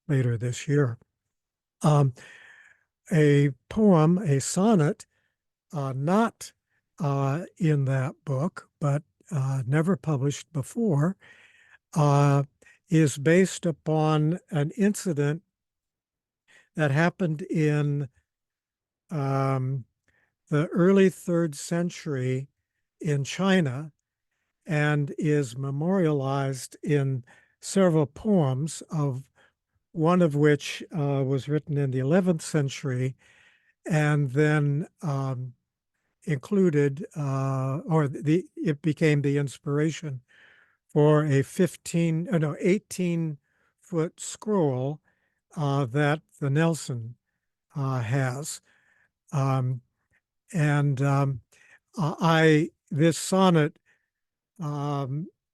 later this year. a poem, a sonnet, not in that book, but never published before, is based upon an incident that happened in the early 3rd century in China and is memorialized in several poems, of one of which was written in the 11th century and then included, it became the inspiration for a 18-foot scroll that the Nelson has. This sonnet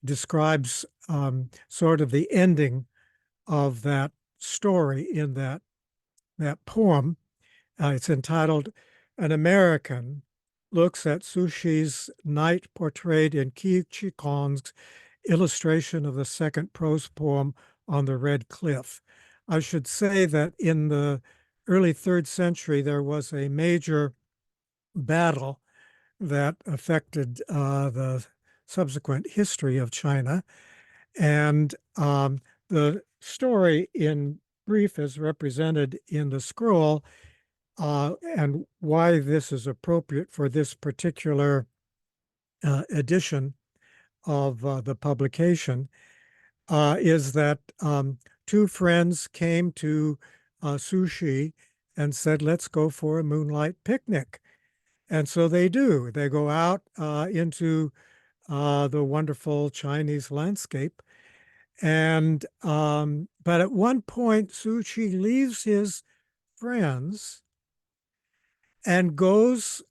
describes sort of the ending of that story in that poem. It's entitled "An American Looks at Sushi's Night Portrayed in Qi Qigong's Illustration of the Second Prose Poem on the Red Cliff." I should say that in the early 3rd century, there was a major battle that affected the subsequent history of China. And the story in brief is represented in the scroll, and why this is appropriate for this particular edition of the publication is that 2 friends came to Sushi and said, "Let's go for a moonlight picnic." And so they do. They go out into the wonderful Chinese landscape. And but at one point, Sushi leaves his friends and goes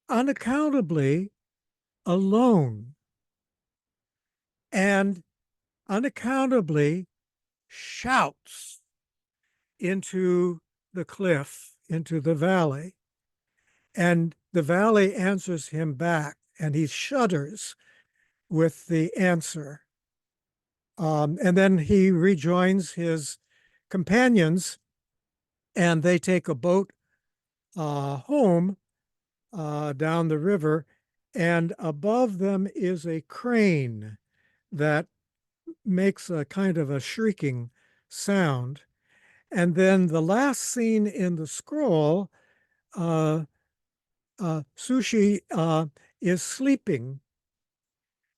unaccountably alone, and unaccountably shouts into the cliff, into the valley. And the valley answers him back, and he shudders with the answer. And then he rejoins his companions, and they take a boat home down the river, and above them is a crane that makes a kind of a shrieking sound. And then the last scene in the scroll, Sushi is sleeping,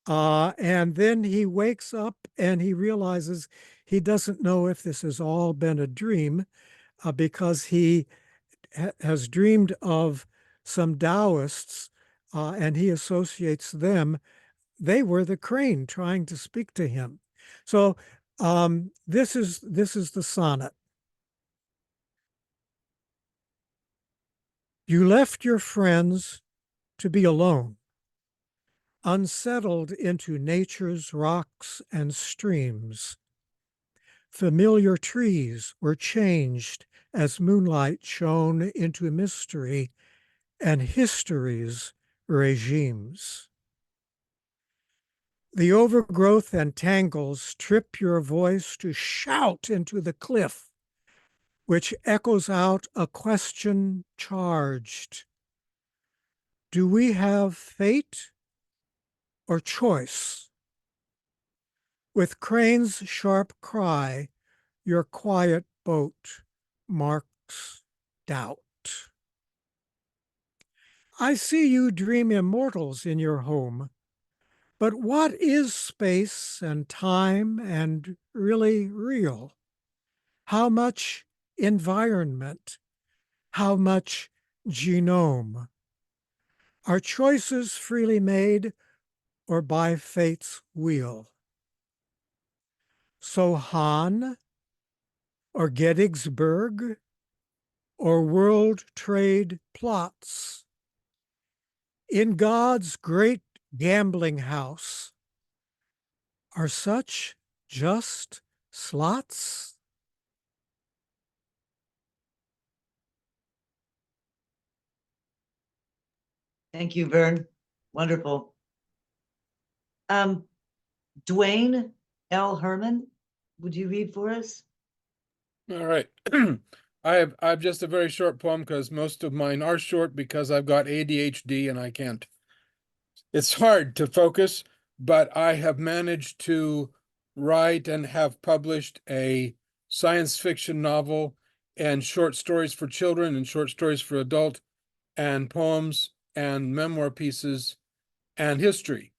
and then he wakes up and he realizes he doesn't know if this has all been a dream, because he has dreamed of some Taoists, and he associates them. They were the crane trying to speak to him. So this is the sonnet. You left your friends to be alone, unsettled into nature's rocks and streams. Familiar trees were changed as moonlight shone into mystery and history's regimes. The overgrowth and tangles trip your voice to shout into the cliff, which echoes out a question charged. Do we have fate or choice? With crane's sharp cry, your quiet boat marks doubt. I see you dream immortals in your home, but what is space and time and really real? How much environment? How much genome? Are choices freely made or by fate's wheel? So Han or Gettysburg or world trade plots? In God's great gambling house, are such just slots? Thank you, Vern. Wonderful. Duane L. Herrmann, would you read for us? All right. I have just a very short poem because most of mine are short because I've got ADHD and I can't. It's hard to focus, but I have managed to write and have published a science fiction novel and short stories for children and short stories for adult and poems and memoir pieces and history.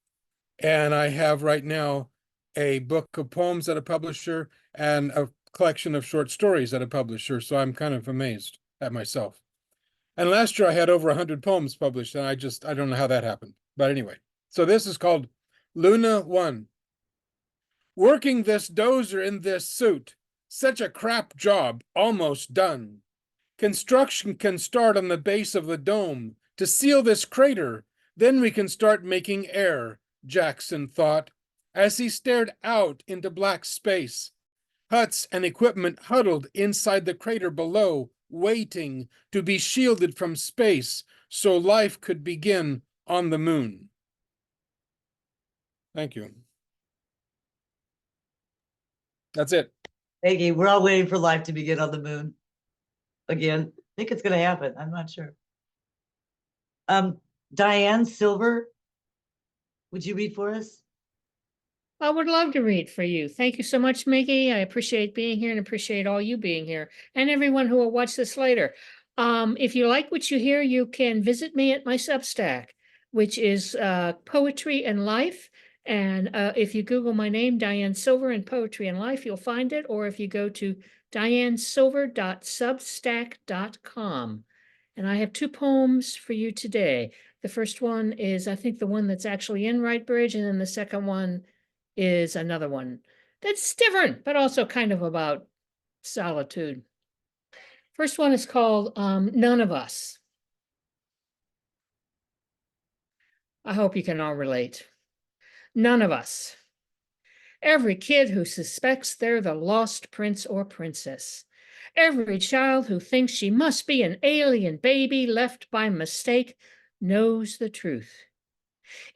And I have right now a book of poems at a publisher and a collection of short stories at a publisher. So I'm kind of amazed at myself. And last year I had over 100 poems published, and I don't know how that happened. But anyway, so this is called Luna 1. Working this dozer in this suit, such a crap job, almost done. Construction can start on the base of the dome to seal this crater. Then we can start making air, Jackson thought, as he stared out into black space. Huts and equipment huddled inside the crater below, waiting to be shielded from space so life could begin on the moon. Thank you. That's it. Peggy, we're all waiting for life to begin on the moon. Again, I think it's going to happen. I'm not sure. Diane Silver, would you read for us? I would love to read for you. Thank you so much, Mickey. I appreciate being here and appreciate all you being here and everyone who will watch this later. If you like what you hear, you can visit me at my Substack, which is Poetry and Life. And if you Google my name, Diane Silver and Poetry and Life, you'll find it. Or if you go to dianesilver.substack.com. And I have 2 poems for you today. The first one is, I think, the one that's actually in Right Bridge, and then the second one is another one that's different, but also kind of about solitude. First one is called None of Us. I hope you can all relate. None of us. Every kid who suspects they're the lost prince or princess. Every child who thinks she must be an alien baby left by mistake knows the truth.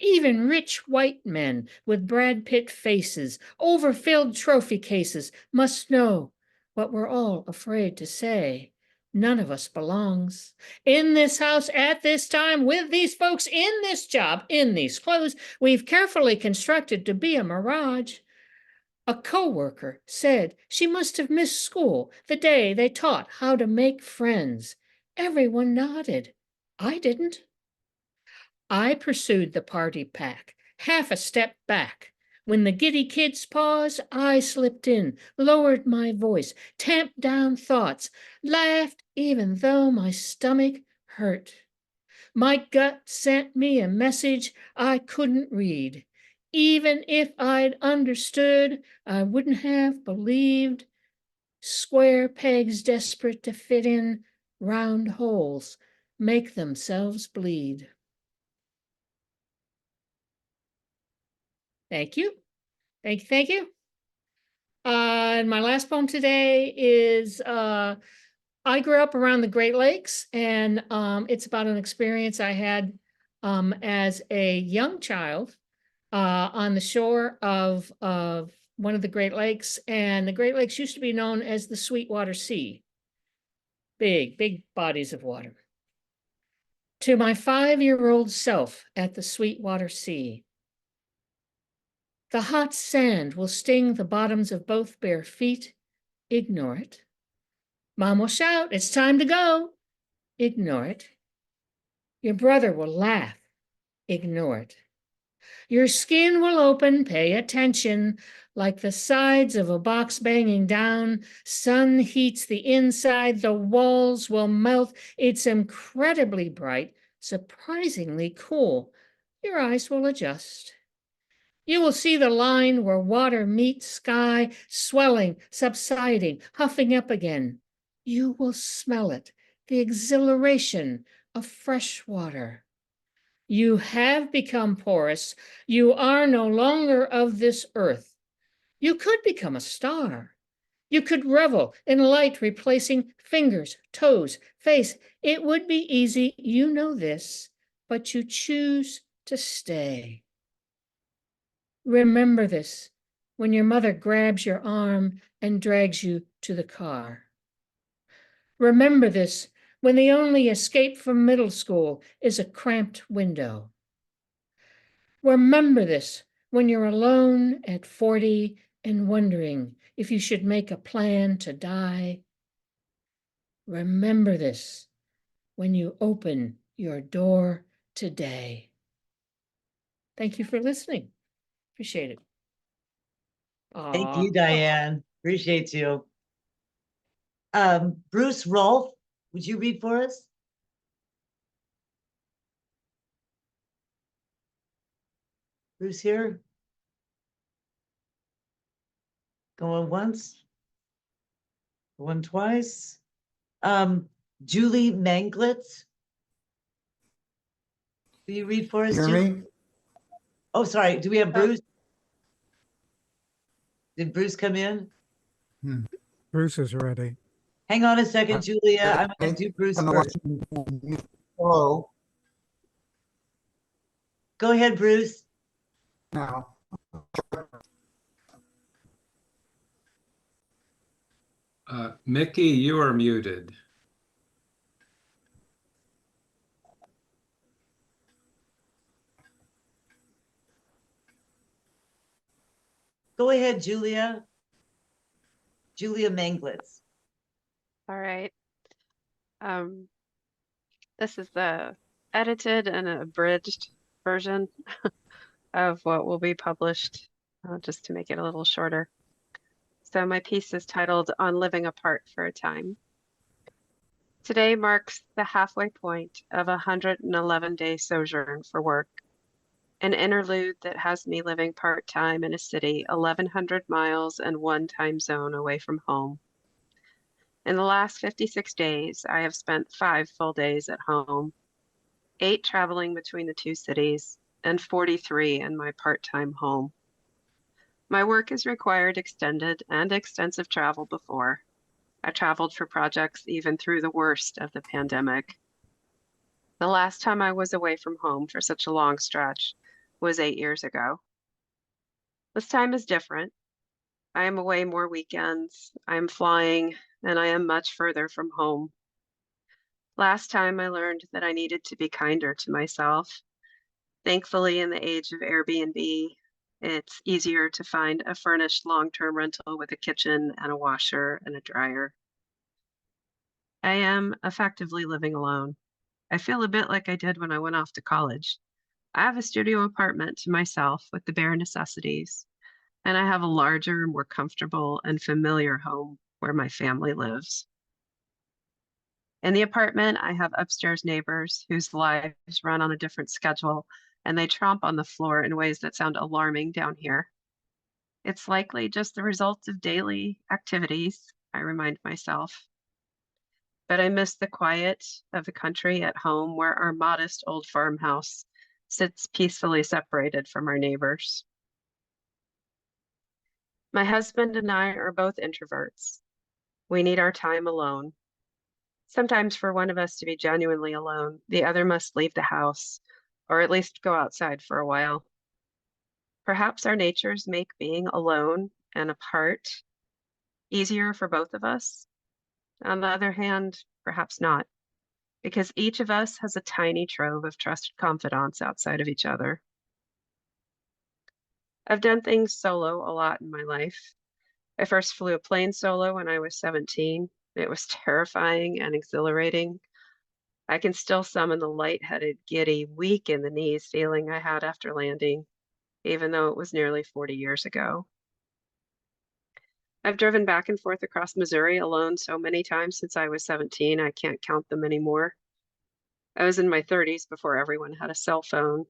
Even rich white men with Brad Pitt faces, overfilled trophy cases, must know what we're all afraid to say. None of us belongs in this house at this time with these folks in this job, in these clothes we've carefully constructed to be a mirage. A co-worker said she must have missed school the day they taught how to make friends. Everyone nodded. I didn't. I pursued the party pack, half a step back. When the giddy kids paused, I slipped in, lowered my voice, tamped down thoughts, laughed even though my stomach hurt. My gut sent me a message I couldn't read. Even if I'd understood, I wouldn't have believed. Square pegs desperate to fit in, round holes make themselves bleed. Thank you. Thank you. And my last poem today is, I grew up around the Great Lakes, and it's about an experience I had as a young child on the shore of one of the Great Lakes. And the Great Lakes used to be known as the Sweetwater Sea. Big bodies of water. To my 5-year-old self at the Sweetwater Sea. The hot sand will sting the bottoms of both bare feet. Ignore it. Mom will shout, it's time to go. Ignore it. Your brother will laugh. Ignore it. Your skin will open, pay attention. Like the sides of a box banging down, sun heats the inside, the walls will melt. It's incredibly bright, surprisingly cool. Your eyes will adjust. You will see the line where water meets sky, swelling, subsiding, huffing up again. You will smell it, the exhilaration of fresh water. You have become porous. You are no longer of this earth. You could become a star. You could revel in light replacing fingers, toes, face. It would be easy, you know this, but you choose to stay. Remember this when your mother grabs your arm and drags you to the car. Remember this when the only escape from middle school is a cramped window. Remember this when you're alone at 40 and wondering if you should make a plan to die. Remember this when you open your door today. Thank you for listening. Appreciate it. Thank you, Diane. Appreciate you. Bruce Rolfe, would you read for us? Bruce here? Going once? Going twice? Julie Manglitz? Will you read for us, Hear Julie? me? Oh, sorry. Do we have Bruce? Did Bruce come in? Bruce is ready. Hang on a second, Julia. I'm going to do Bruce first. Hello. Go ahead, Bruce. Now. Mickey, you are muted. Go ahead, Julia. Julia Manglitz. All right. This is the edited and abridged version of what will be published, just to make it a little shorter. So my piece is titled On Living Apart for a Time. Today marks the halfway point of a 111-day sojourn for work, an interlude that has me living part-time in a city 1,100 miles and one time zone away from home. In the last 56 days, I have spent 5 full days at home, 8 traveling between the 2 cities, and 43 in my part-time home. My work has required extended and extensive travel before. I traveled for projects even through the worst of the pandemic. The last time I was away from home for such a long stretch was 8 years ago. This time is different. I am away more weekends, I am flying, and I am much further from home. Last time I learned that I needed to be kinder to myself. Thankfully, in the age of Airbnb, it's easier to find a furnished long-term rental with a kitchen and a washer and a dryer. I am effectively living alone. I feel a bit like I did when I went off to college. I have a studio apartment to myself with the bare necessities, and I have a larger, more comfortable and familiar home where my family lives. In the apartment, I have upstairs neighbors whose lives run on a different schedule, and they tromp on the floor in ways that sound alarming down here. It's likely just the result of daily activities, I remind myself. But I miss the quiet of the country at home where our modest old farmhouse sits peacefully separated from our neighbors. My husband and I are both introverts. We need our time alone. Sometimes for one of us to be genuinely alone, the other must leave the house, or at least go outside for a while. Perhaps our natures make being alone and apart easier for both of us. On the other hand, perhaps not, because each of us has a tiny trove of trusted confidants outside of each other. I've done things solo a lot in my life. I first flew a plane solo when I was 17. It was terrifying and exhilarating. I can still summon the lightheaded, giddy, weak in the knees feeling I had after landing, even though it was nearly 40 years ago. I've driven back and forth across Missouri alone so many times since I was 17, I can't count them anymore. I was in my 30s before everyone had a cell phone.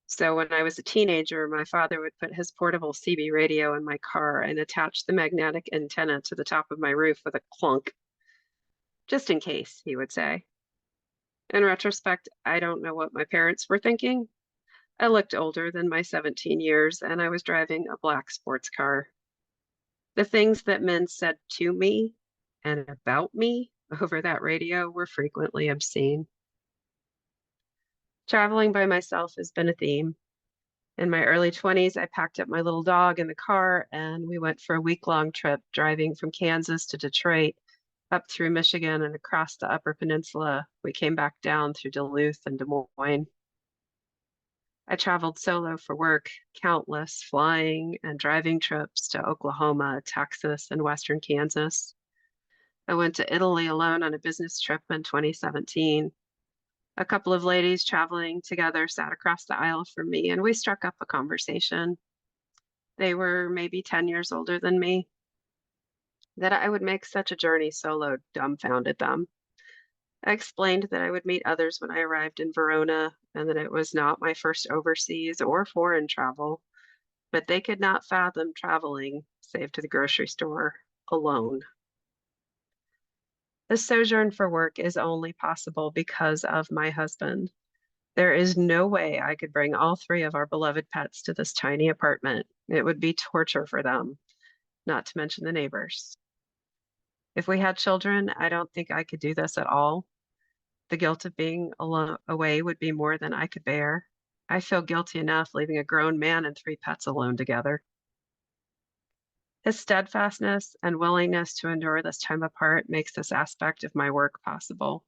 So when I was a teenager, my father would put his portable CB radio in my car and attach the magnetic antenna to the top of my roof with a clunk. Just in case, he would say. In retrospect, I don't know what my parents were thinking. I looked older than my 17 years and I was driving a black sports car. The things that men said to me and about me over that radio were frequently obscene. Traveling by myself has been a theme. In my early 20s, I packed up my little dog in the car and we went for a week-long trip driving from Kansas to Detroit up through Michigan and across the Upper Peninsula. We came back down through Duluth and Des Moines. I traveled solo for work, countless flying and driving trips to Oklahoma, Texas, and Western Kansas. I went to Italy alone on a business trip in 2017. A couple of ladies traveling together sat across the aisle from me, and we struck up a conversation. They were maybe 10 years older than me. That I would make such a journey solo dumbfounded them. I explained that I would meet others when I arrived in Verona and that it was not my first overseas or foreign travel, but they could not fathom traveling, save to the grocery store, alone. The sojourn for work is only possible because of my husband. There is no way I could bring all three of our beloved pets to this tiny apartment. It would be torture for them, not to mention the neighbors. If we had children, I don't think I could do this at all. The guilt of being alone away would be more than I could bear. I feel guilty enough leaving a grown man and three pets alone together. His steadfastness and willingness to endure this time apart makes this aspect of my work possible.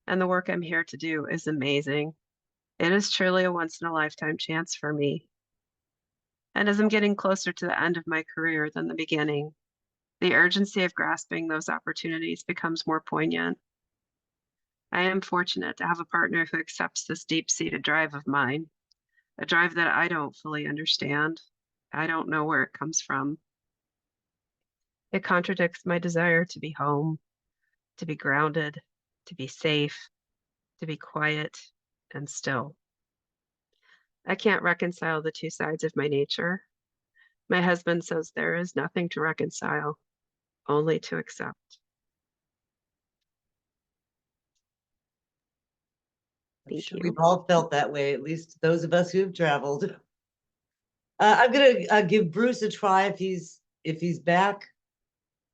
And the work I'm here to do is amazing. It is truly a once-in-a-lifetime chance for me. And as I'm getting closer to the end of my career than the beginning, the urgency of grasping those opportunities becomes more poignant. I am fortunate to have a partner who accepts this deep-seated drive of mine, a drive that I don't fully understand. I don't know where it comes from. It contradicts my desire to be home, to be grounded, to be safe, to be quiet and still. I can't reconcile the two sides of my nature. My husband says there is nothing to reconcile, only to accept. I'm sure we've all felt that way, at least those of us who have traveled. I'm gonna give Bruce a try if he's back.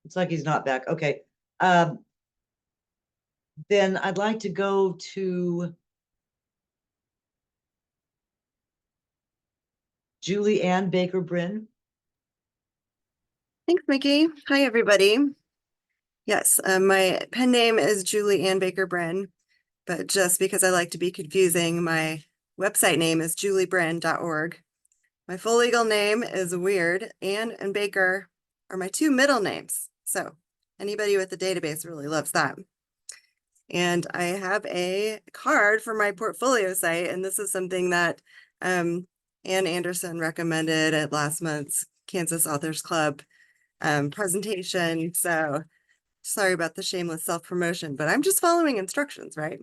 It's like he's not back. Okay. Then I'd like to go to Julie Ann Baker Brin. Thanks, Mickey. Hi, everybody. Yes, my pen name is Julie Ann Baker Brin, but just because I like to be confusing, my website name is juliebrin.org. My full legal name is weird. Ann and Baker are my two middle names. So anybody with the database really loves that. And I have a card for my portfolio site, and this is something that Ann Anderson recommended at last month's Kansas Authors Club presentation. So sorry about the shameless self-promotion, but I'm just following instructions, right?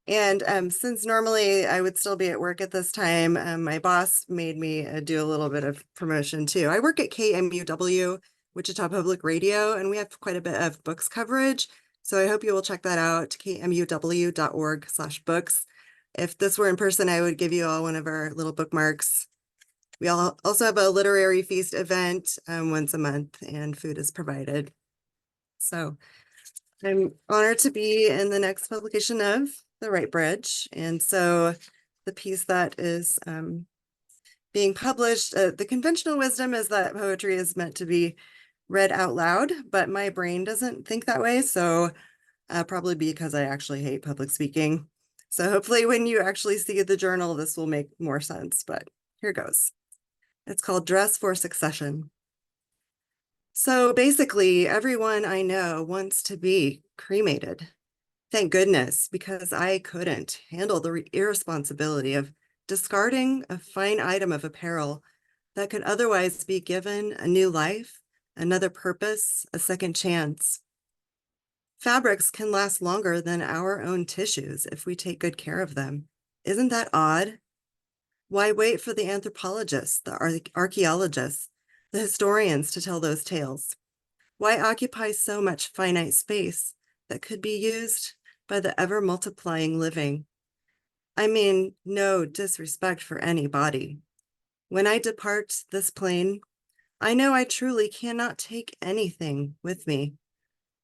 And since normally I would still be at work at this time, my boss made me do a little bit of promotion too. I work at KMUW, Wichita Public Radio, and we have quite a bit of books coverage. So I hope you will check that out, kmuw.org/books. If this were in person, I would give you all one of our little bookmarks. We also have a literary feast event once a month, and food is provided. So I'm honored to be in the next publication of The Right Bridge. And so the piece that is being published, the conventional wisdom is that poetry is meant to be read out loud, but my brain doesn't think that way. So probably because I actually hate public speaking. So hopefully when you actually see the journal, this will make more sense, but here goes. It's called Dress for Succession. So basically, everyone I know wants to be cremated. Thank goodness, because I couldn't handle the irresponsibility of discarding a fine item of apparel that could otherwise be given a new life, another purpose, a second chance. Fabrics can last longer than our own tissues if we take good care of them. Isn't that odd? Why wait for the anthropologists, the archaeologists, the historians to tell those tales? Why occupy so much finite space that could be used by the ever-multiplying living? I mean, no disrespect for any body. When I depart this plane, I know I truly cannot take anything with me.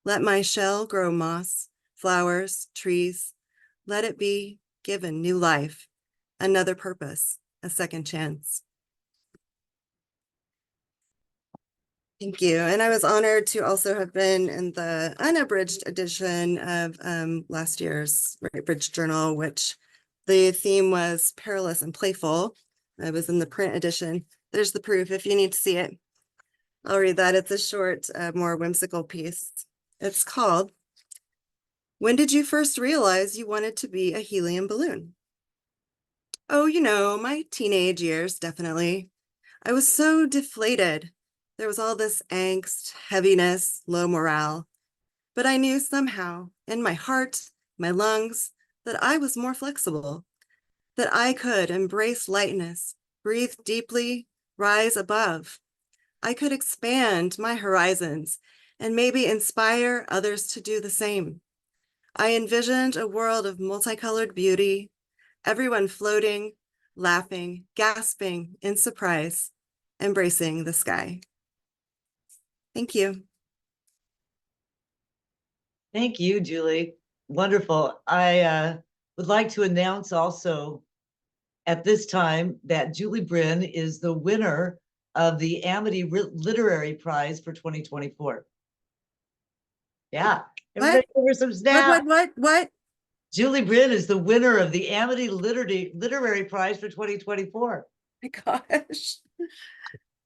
Let my shell grow moss, flowers, trees. Let it be given new life, another purpose, a second chance. Thank you. And I was honored to also have been in the unabridged edition of last year's Right Bridge Journal, which the theme was perilous and playful. I was in the print edition. There's the proof if you need to see it. I'll read that. It's a short, more whimsical piece. It's called, "When did you first realize you wanted to be a helium balloon?" Oh, you know, my teenage years, definitely. I was so deflated. There was all this angst, heaviness, low morale. But I knew somehow, in my heart, my lungs, that I was more flexible, that I could embrace lightness, breathe deeply, rise above. I could expand my horizons and maybe inspire others to do the same. I envisioned a world of multicolored beauty, everyone floating, laughing, gasping in surprise, embracing the sky. Thank you. Thank you, Julie. Wonderful. I would like to announce also at this time that Julie Brin is the winner of the Amity Literary Prize for 2024. Yeah. Everybody give her some snaps. What? Julie Brin is the winner of the Amity Literary Prize for 2024. My gosh.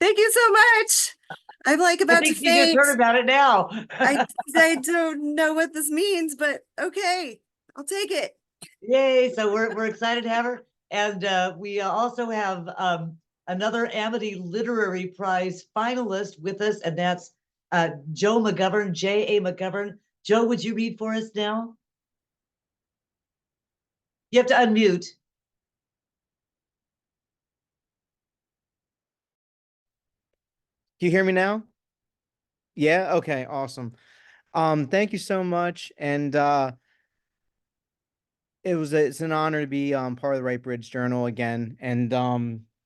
Thank you so much. I'm like about to I think you just faint. heard about it now. I don't know what this means, but okay, I'll take it. Yay! So we're excited to have her, and we also have another Amity Literary Prize finalist with us, and that's Joe McGovern, J.A. McGovern. Joe, would you read for us now? You have to unmute. Can you hear me now? Yeah, okay, awesome. Thank you so much. And it's an honor to be part of the Right Bridge Journal again. And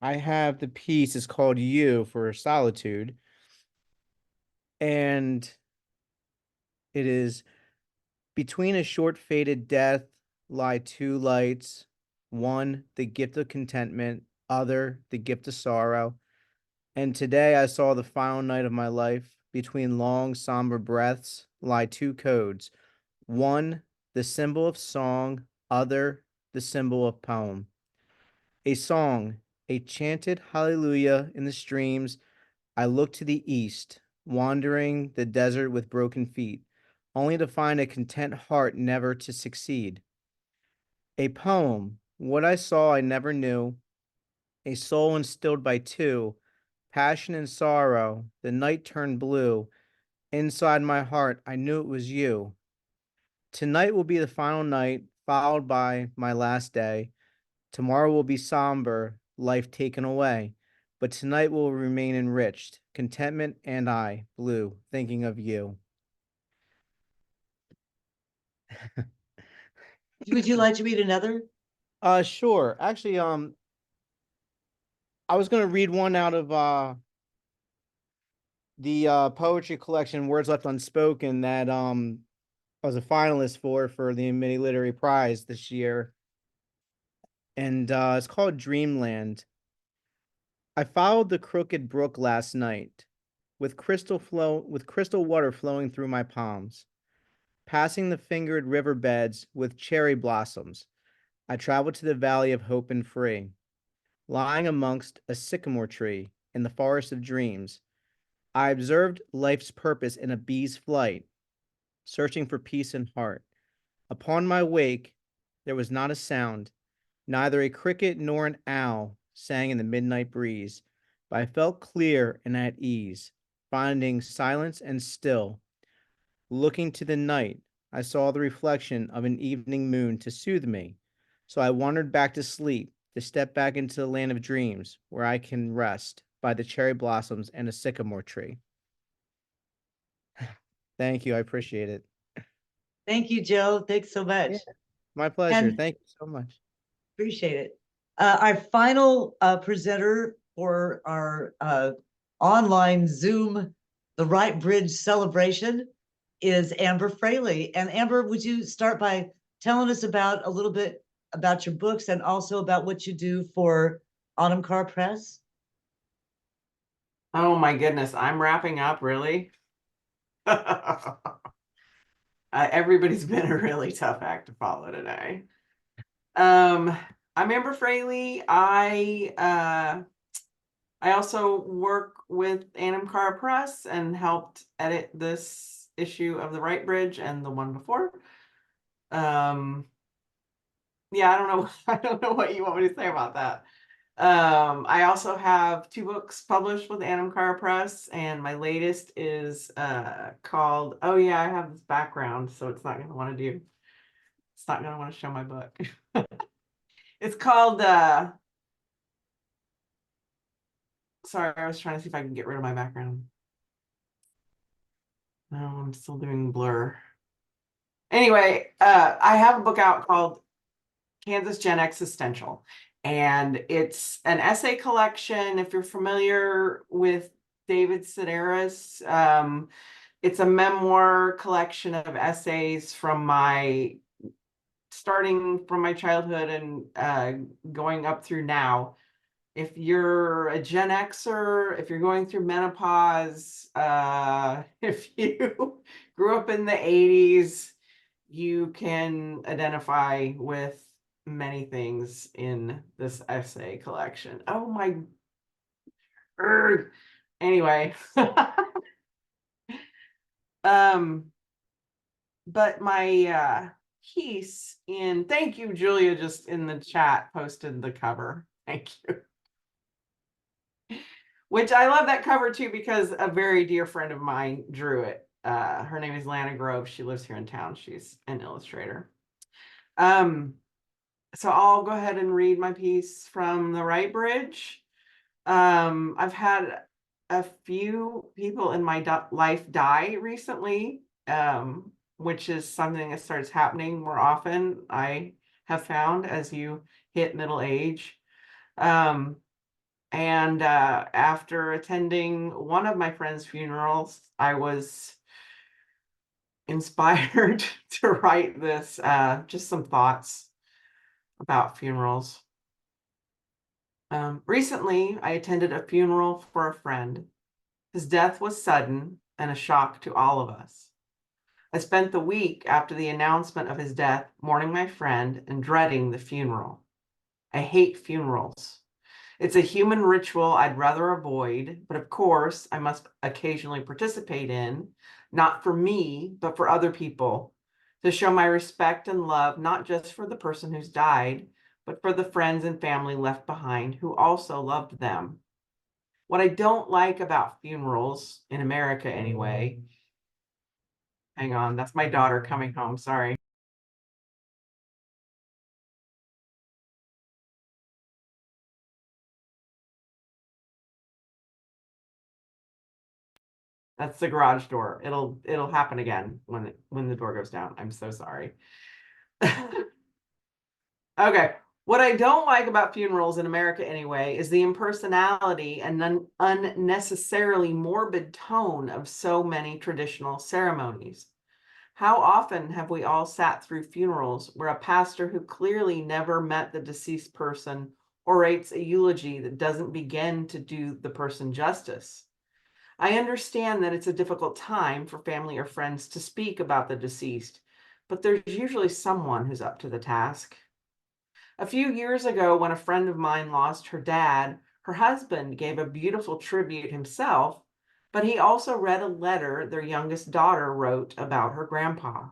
I have the piece, it's called You for Solitude. And it is, between a short faded death lie two lights, one the gift of contentment, other the gift of sorrow. And today I saw the final night of my life. Between long, somber breaths lie two codes. One, the symbol of song, other, the symbol of poem. A song, a chanted hallelujah in the streams. I look to the east, wandering the desert with broken feet, only to find a content heart never to succeed. A poem, what I saw I never knew, a soul instilled by two, passion and sorrow, the night turned blue. Inside my heart, I knew it was you. Tonight will be the final night, followed by my last day. Tomorrow will be somber, life taken away. But tonight will remain enriched, contentment and I, blue, thinking of you. Would you like to read another? Sure. Actually, I was gonna read one out of the poetry collection Words Left Unspoken that I was a finalist for the Mini Literary Prize this year. And it's called Dreamland. I followed the crooked brook last night with crystal water flowing through my palms. Passing the fingered riverbeds with cherry blossoms, I traveled to the valley of hope and free. Lying amongst a sycamore tree in the forest of dreams, I observed life's purpose in a bee's flight, searching for peace in heart. Upon my wake, there was not a sound, neither a cricket nor an owl sang in the midnight breeze, but I felt clear and at ease, finding silence and still. Looking to the night, I saw the reflection of an evening moon to soothe me, so I wandered back to sleep, to step back into the land of dreams, where I can rest by the cherry blossoms and a sycamore tree. Thank you. I appreciate it. Thank you, Joe. Thanks so much. Yeah, my pleasure. And thank you so much. appreciate it. Our final presenter for our online Zoom, the Right Bridge celebration, is Amber Fraley. And Amber, would you start by telling us a little bit about your books and also about what you do for Autumn Car Press? Oh my goodness, I'm wrapping up, really? Everybody's been a really tough act to follow today. I'm Amber Fraley. I also work with Anamarie Press and helped edit this issue of The Right Bridge and the one before. Yeah, I don't know. I don't know what you want me to say about that. I also have 2 books published with Anamarie Press, and my latest is called, oh yeah, I have this background, so it's not going to want to show my book. It's called, sorry, I was trying to see if I can get rid of my background. No, I'm still doing blur. Anyway, I have a book out called Kansas Gen Existential, and it's an essay collection. If you're familiar with David Sedaris, it's a memoir collection of essays from starting from my childhood and going up through now. If you're a Gen Xer, if you're going through menopause, if you grew up in the 80s, you can identify with many things in this essay collection. Oh my, anyway. But my piece in, thank you, Julia, just in the chat posted the cover. Thank you. Which I love that cover too, because a very dear friend of mine drew it. Her name is Lana Grove. She lives here in town. She's an illustrator. So I'll go ahead and read my piece from The Right Bridge. I've had a few people in my life die recently, which is something that starts happening more often, I have found, as you hit middle age. And after attending one of my friend's funerals, I was inspired to write this, just some thoughts about funerals. Recently, I attended a funeral for a friend. His death was sudden and a shock to all of us. I spent the week after the announcement of his death mourning my friend and dreading the funeral. I hate funerals. It's a human ritual I'd rather avoid, but of course I must occasionally participate in, not for me, but for other people, to show my respect and love, not just for the person who's died, but for the friends and family left behind who also loved them. What I don't like about funerals, in America anyway, hang on, that's my daughter coming home, sorry. That's the garage door. It'll happen again when the door goes down. I'm so sorry. Okay. What I don't like about funerals in America anyway is the impersonality and unnecessarily morbid tone of so many traditional ceremonies. How often have we all sat through funerals where a pastor who clearly never met the deceased person orates a eulogy that doesn't begin to do the person justice? I understand that it's a difficult time for family or friends to speak about the deceased, but there's usually someone who's up to the task. A few years ago, when a friend of mine lost her dad, her husband gave a beautiful tribute himself, but he also read a letter their youngest daughter wrote about her grandpa.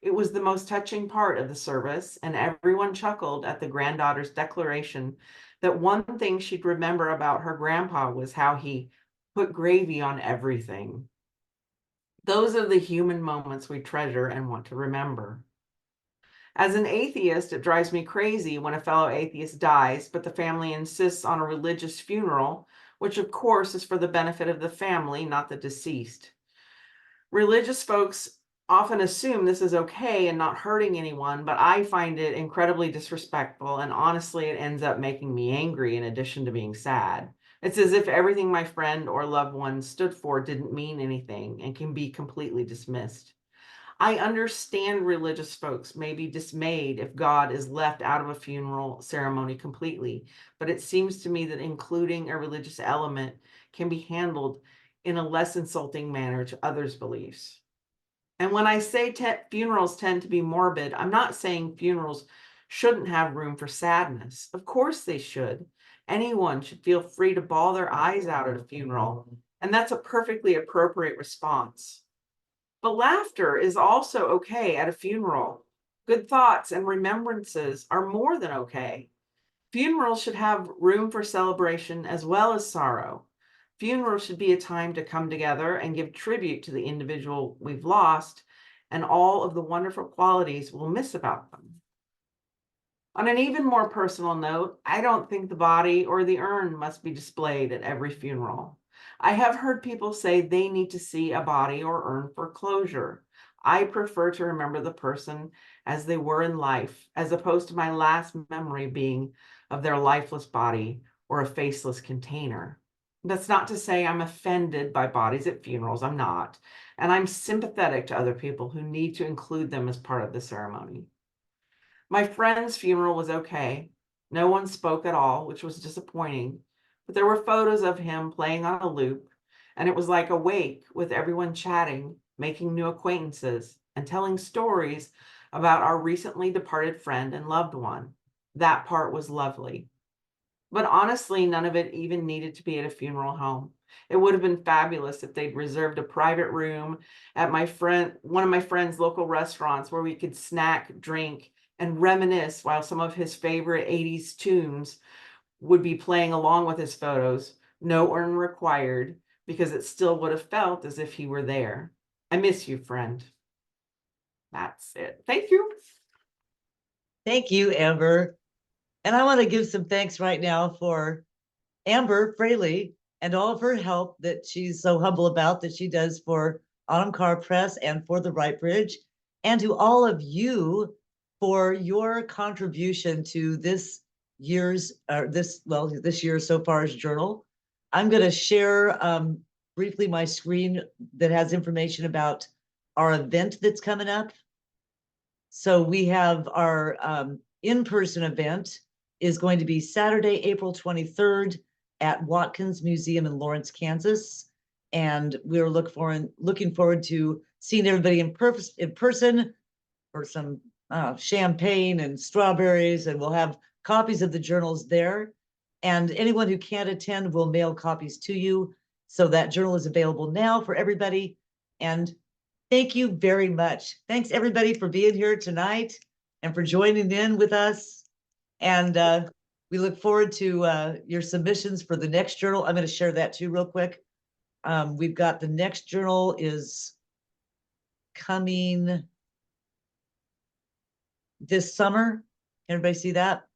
It was the most touching part of the service, and everyone chuckled at the granddaughter's declaration that one thing she'd remember about her grandpa was how he put gravy on everything. Those are the human moments we treasure and want to remember. As an atheist, it drives me crazy when a fellow atheist dies, but the family insists on a religious funeral, which of course is for the benefit of the family, not the deceased. Religious folks often assume this is okay and not hurting anyone, but I find it incredibly disrespectful, and honestly, it ends up making me angry in addition to being sad. It's as if everything my friend or loved one stood for didn't mean anything and can be completely dismissed. I understand religious folks may be dismayed if God is left out of a funeral ceremony completely, but it seems to me that including a religious element can be handled in a less insulting manner to others' beliefs. And when I say funerals tend to be morbid, I'm not saying funerals shouldn't have room for sadness. Of course they should. Anyone should feel free to bawl their eyes out at a funeral, and that's a perfectly appropriate response. But laughter is also okay at a funeral. Good thoughts and remembrances are more than okay. Funerals should have room for celebration as well as sorrow. Funerals should be a time to come together and give tribute to the individual we've lost and all of the wonderful qualities we'll miss about them. On an even more personal note, I don't think the body or the urn must be displayed at every funeral. I have heard people say they need to see a body or urn for closure. I prefer to remember the person as they were in life, as opposed to my last memory being of their lifeless body or a faceless container. That's not to say I'm offended by bodies at funerals. I'm not. And I'm sympathetic to other people who need to include them as part of the ceremony. My friend's funeral was okay. No one spoke at all, which was disappointing, but there were photos of him playing on a loop, and it was like a wake with everyone chatting, making new acquaintances, and telling stories about our recently departed friend and loved one. That part was lovely. But honestly, none of it even needed to be at a funeral home. It would have been fabulous if they'd reserved a private room at one of my friend's local restaurants where we could snack, drink, and reminisce while some of his favorite 80s tunes would be playing along with his photos. No urn required, because it still would have felt as if he were there. I miss you, friend. That's it. Thank you. Thank you, Amber. And I want to give some thanks right now for Amber Fraley and all of her help that she's so humble about that she does for Autumn Car Press and for the Right Bridge, and to all of you for your contribution to this year's this year so far's journal. I'm going to share briefly my screen that has information about our event that's coming up. So we have our in-person event is going to be Saturday, April 23rd at Watkins Museum in Lawrence, Kansas. And we're looking forward to seeing everybody in person for some champagne and strawberries, and we'll have copies of the journals there. And anyone who can't attend will mail copies to you. So that journal is available now for everybody. And thank you very much. Thanks everybody for being here tonight and for joining in with us. And we look forward to your submissions for the next journal. I'm going to share that too real quick. We've got the next journal is coming this summer. Everybody see that?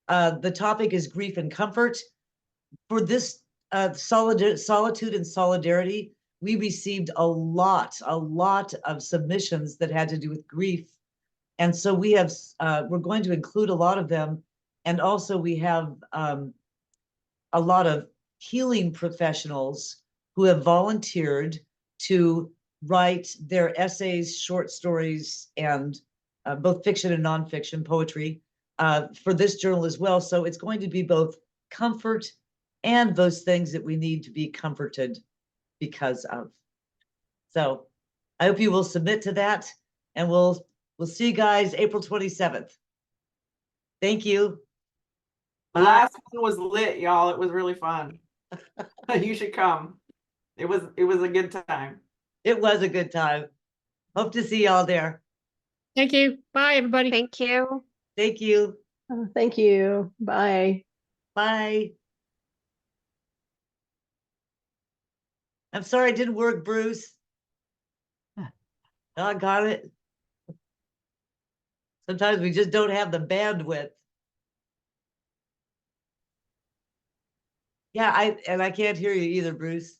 The topic is grief and comfort. For this solitude and solidarity, we received a lot of submissions that had to do with grief. And so we have, we're going to include a lot of them. And also we have a lot of healing professionals who have volunteered to write their essays, short stories, and both fiction and nonfiction poetry for this journal as well. So it's going to be both comfort and those things that we need to be comforted because of. So I hope you will submit to that, and we'll see you guys April 27th. Thank you. The last one was lit, y'all. It was really fun. You should come. It was a good time. It was a good time. Hope to see y'all there. Thank you. Bye, everybody. Thank you. Thank you. Thank you. Bye. Bye. I'm sorry it didn't work, Bruce. I got it. Sometimes we just don't have the bandwidth. Yeah, I can't hear you either, Bruce.